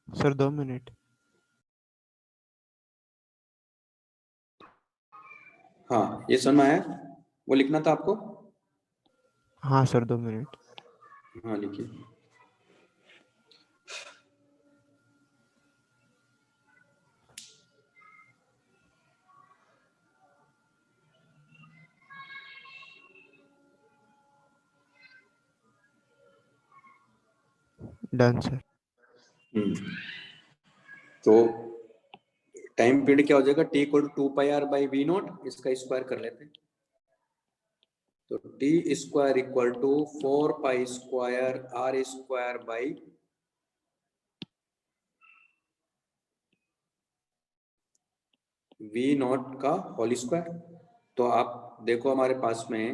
Sir 2 minute. हाँ, ये समझ में आया, वो लिखना था आपको। हाँ सर 2 मिनट। हाँ लिखिए। Done sir. तो टाइम पीरियड क्या हो जाएगा, t equal to 2πr by v0, इसका स्क्वायर कर लेते हैं। तो t square equal to 4π square r square by v0 का होल स्क्वायर। तो आप देखो हमारे पास में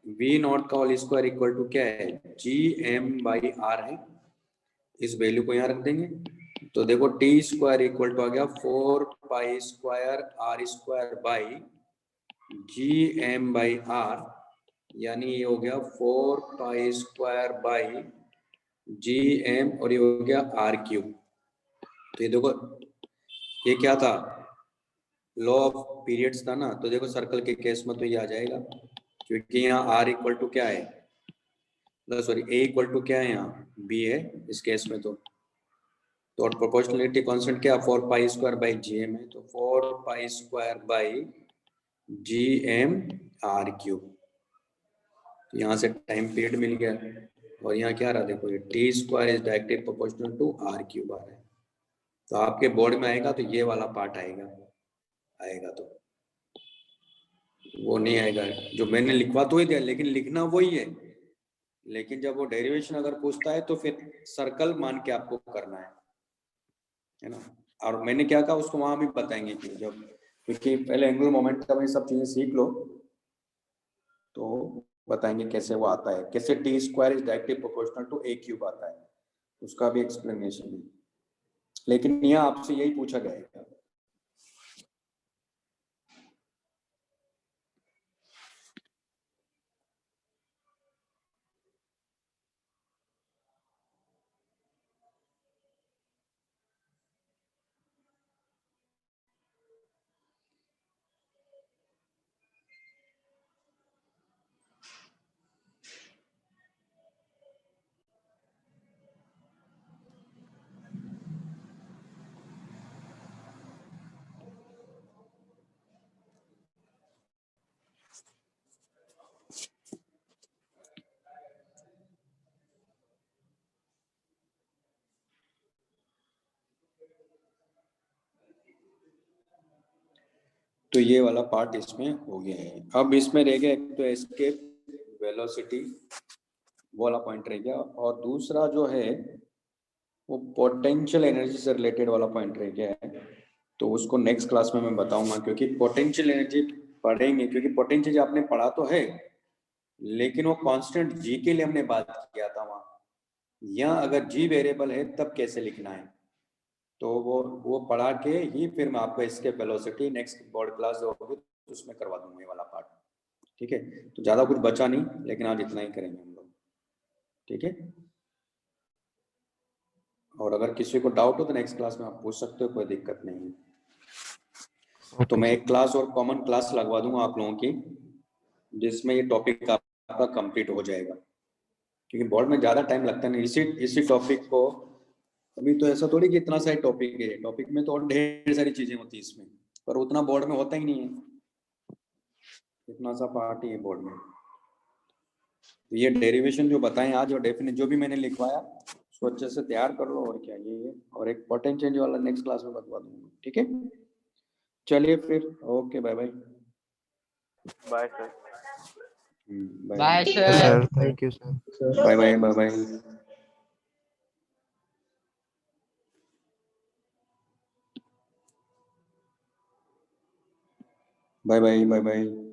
वी नॉट का होल स्क्वायर इक्वल टू क्या है, जी एम बाई आर है। इस वैल्यू को यहाँ रख देंगे तो देखो टी स्क्वायर इक्वल टू आ गया 4 pi square R square by G M by R, यानी ये हो गया 4 pi square by G M और ये हो गया आर क्यूब। तो ये देखो ये क्या था, लॉ ऑफ पीरियड्स था ना, तो देखो सर्कल के केस में तो ये आ जाएगा क्योंकि यहाँ आर इक्वल टू क्या है, सॉरी ए इक्वल टू क्या है, यहाँ बी है इस केस में। तो प्रोपोर्शनलिटी कांस्टेंट क्या, 4 pi square by G M है, तो 4 pi square by G M R cube. यहाँ से टाइम पीरियड मिल गया और यहाँ क्या रहा देखो, ये T square is directly proportional to R cube आ रहा है। तो आपके बोर्ड में आएगा तो ये वाला पार्ट आएगा तो वो नहीं आएगा जो मैंने लिखवा तो ही दिया, लेकिन लिखना वही है, लेकिन जब वो डेरिवेशन अगर पूछता है तो फिर सर्कल मान के आपको करना है ना। और मैंने क्या कहा उसको वहां भी बताएंगे कि जब, क्योंकि पहले एंगुलर मोमेंटम ये सब चीजें सीख लो तो बताएंगे कैसे वो आता है, कैसे T square is directly proportional to A cube आता है, उसका भी एक्सप्लेनेशन है। लेकिन यहाँ आपसे यही पूछा गया है। तो ये वाला पार्ट इसमें हो गया है। अब इसमें रह गया एक तो एस्केप वेलोसिटी वाला पॉइंट रह गया, और दूसरा जो है वो पोटेंशियल एनर्जी से रिलेटेड वाला पॉइंट रह गया है। तो उसको नेक्स्ट क्लास में मैं बताऊंगा, क्योंकि पोटेंशियल एनर्जी पढ़ेंगे, क्योंकि पोटेंशियल आपने पढ़ा तो है लेकिन वो कांस्टेंट जी के लिए हमने बात किया था वहां, या अगर जी वेरिएबल है तब कैसे लिखना है, तो वो पढ़ा के ही फिर मैं आपको इसके वेलोसिटी नेक्स्ट बोर्ड क्लास जो होगी उसमें करवा दूंगा ये वाला पार्ट। ठीक है, तो ज्यादा कुछ बचा नहीं, लेकिन आज इतना ही करेंगे हम लोग। ठीक है, और अगर किसी को डाउट हो तो नेक्स्ट क्लास में आप पूछ सकते हो, कोई दिक्कत नहीं है। तो मैं एक क्लास और कॉमन क्लास लगवा दूंगा आप लोगों की, जिसमें ये टॉपिक आपका कंप्लीट हो जाएगा, क्योंकि बोर्ड में ज्यादा टाइम लगता नहीं इसी टॉपिक को। अभी तो ऐसा थोड़ी कि इतना सारा टॉपिक है, टॉपिक में तो और ढेर सारी चीजें होती है इसमें, पर उतना बोर्ड में होता ही नहीं है, इतना सा पार्ट ही है बोर्ड में। तो ये डेरिवेशन जो बताएं आज और डेफिनेट जो भी मैंने लिखवाया उसको अच्छे से तैयार कर लो, और क्या ये है, और एक पोटेंशियल वाला नेक्स्ट क्लास में बतवा दूंगा। ठीक है, चलिए फिर, okay bye bye. Bye sir. Bye sir sir. Thank you sir. Bye bye bye bye bye bye bye bye.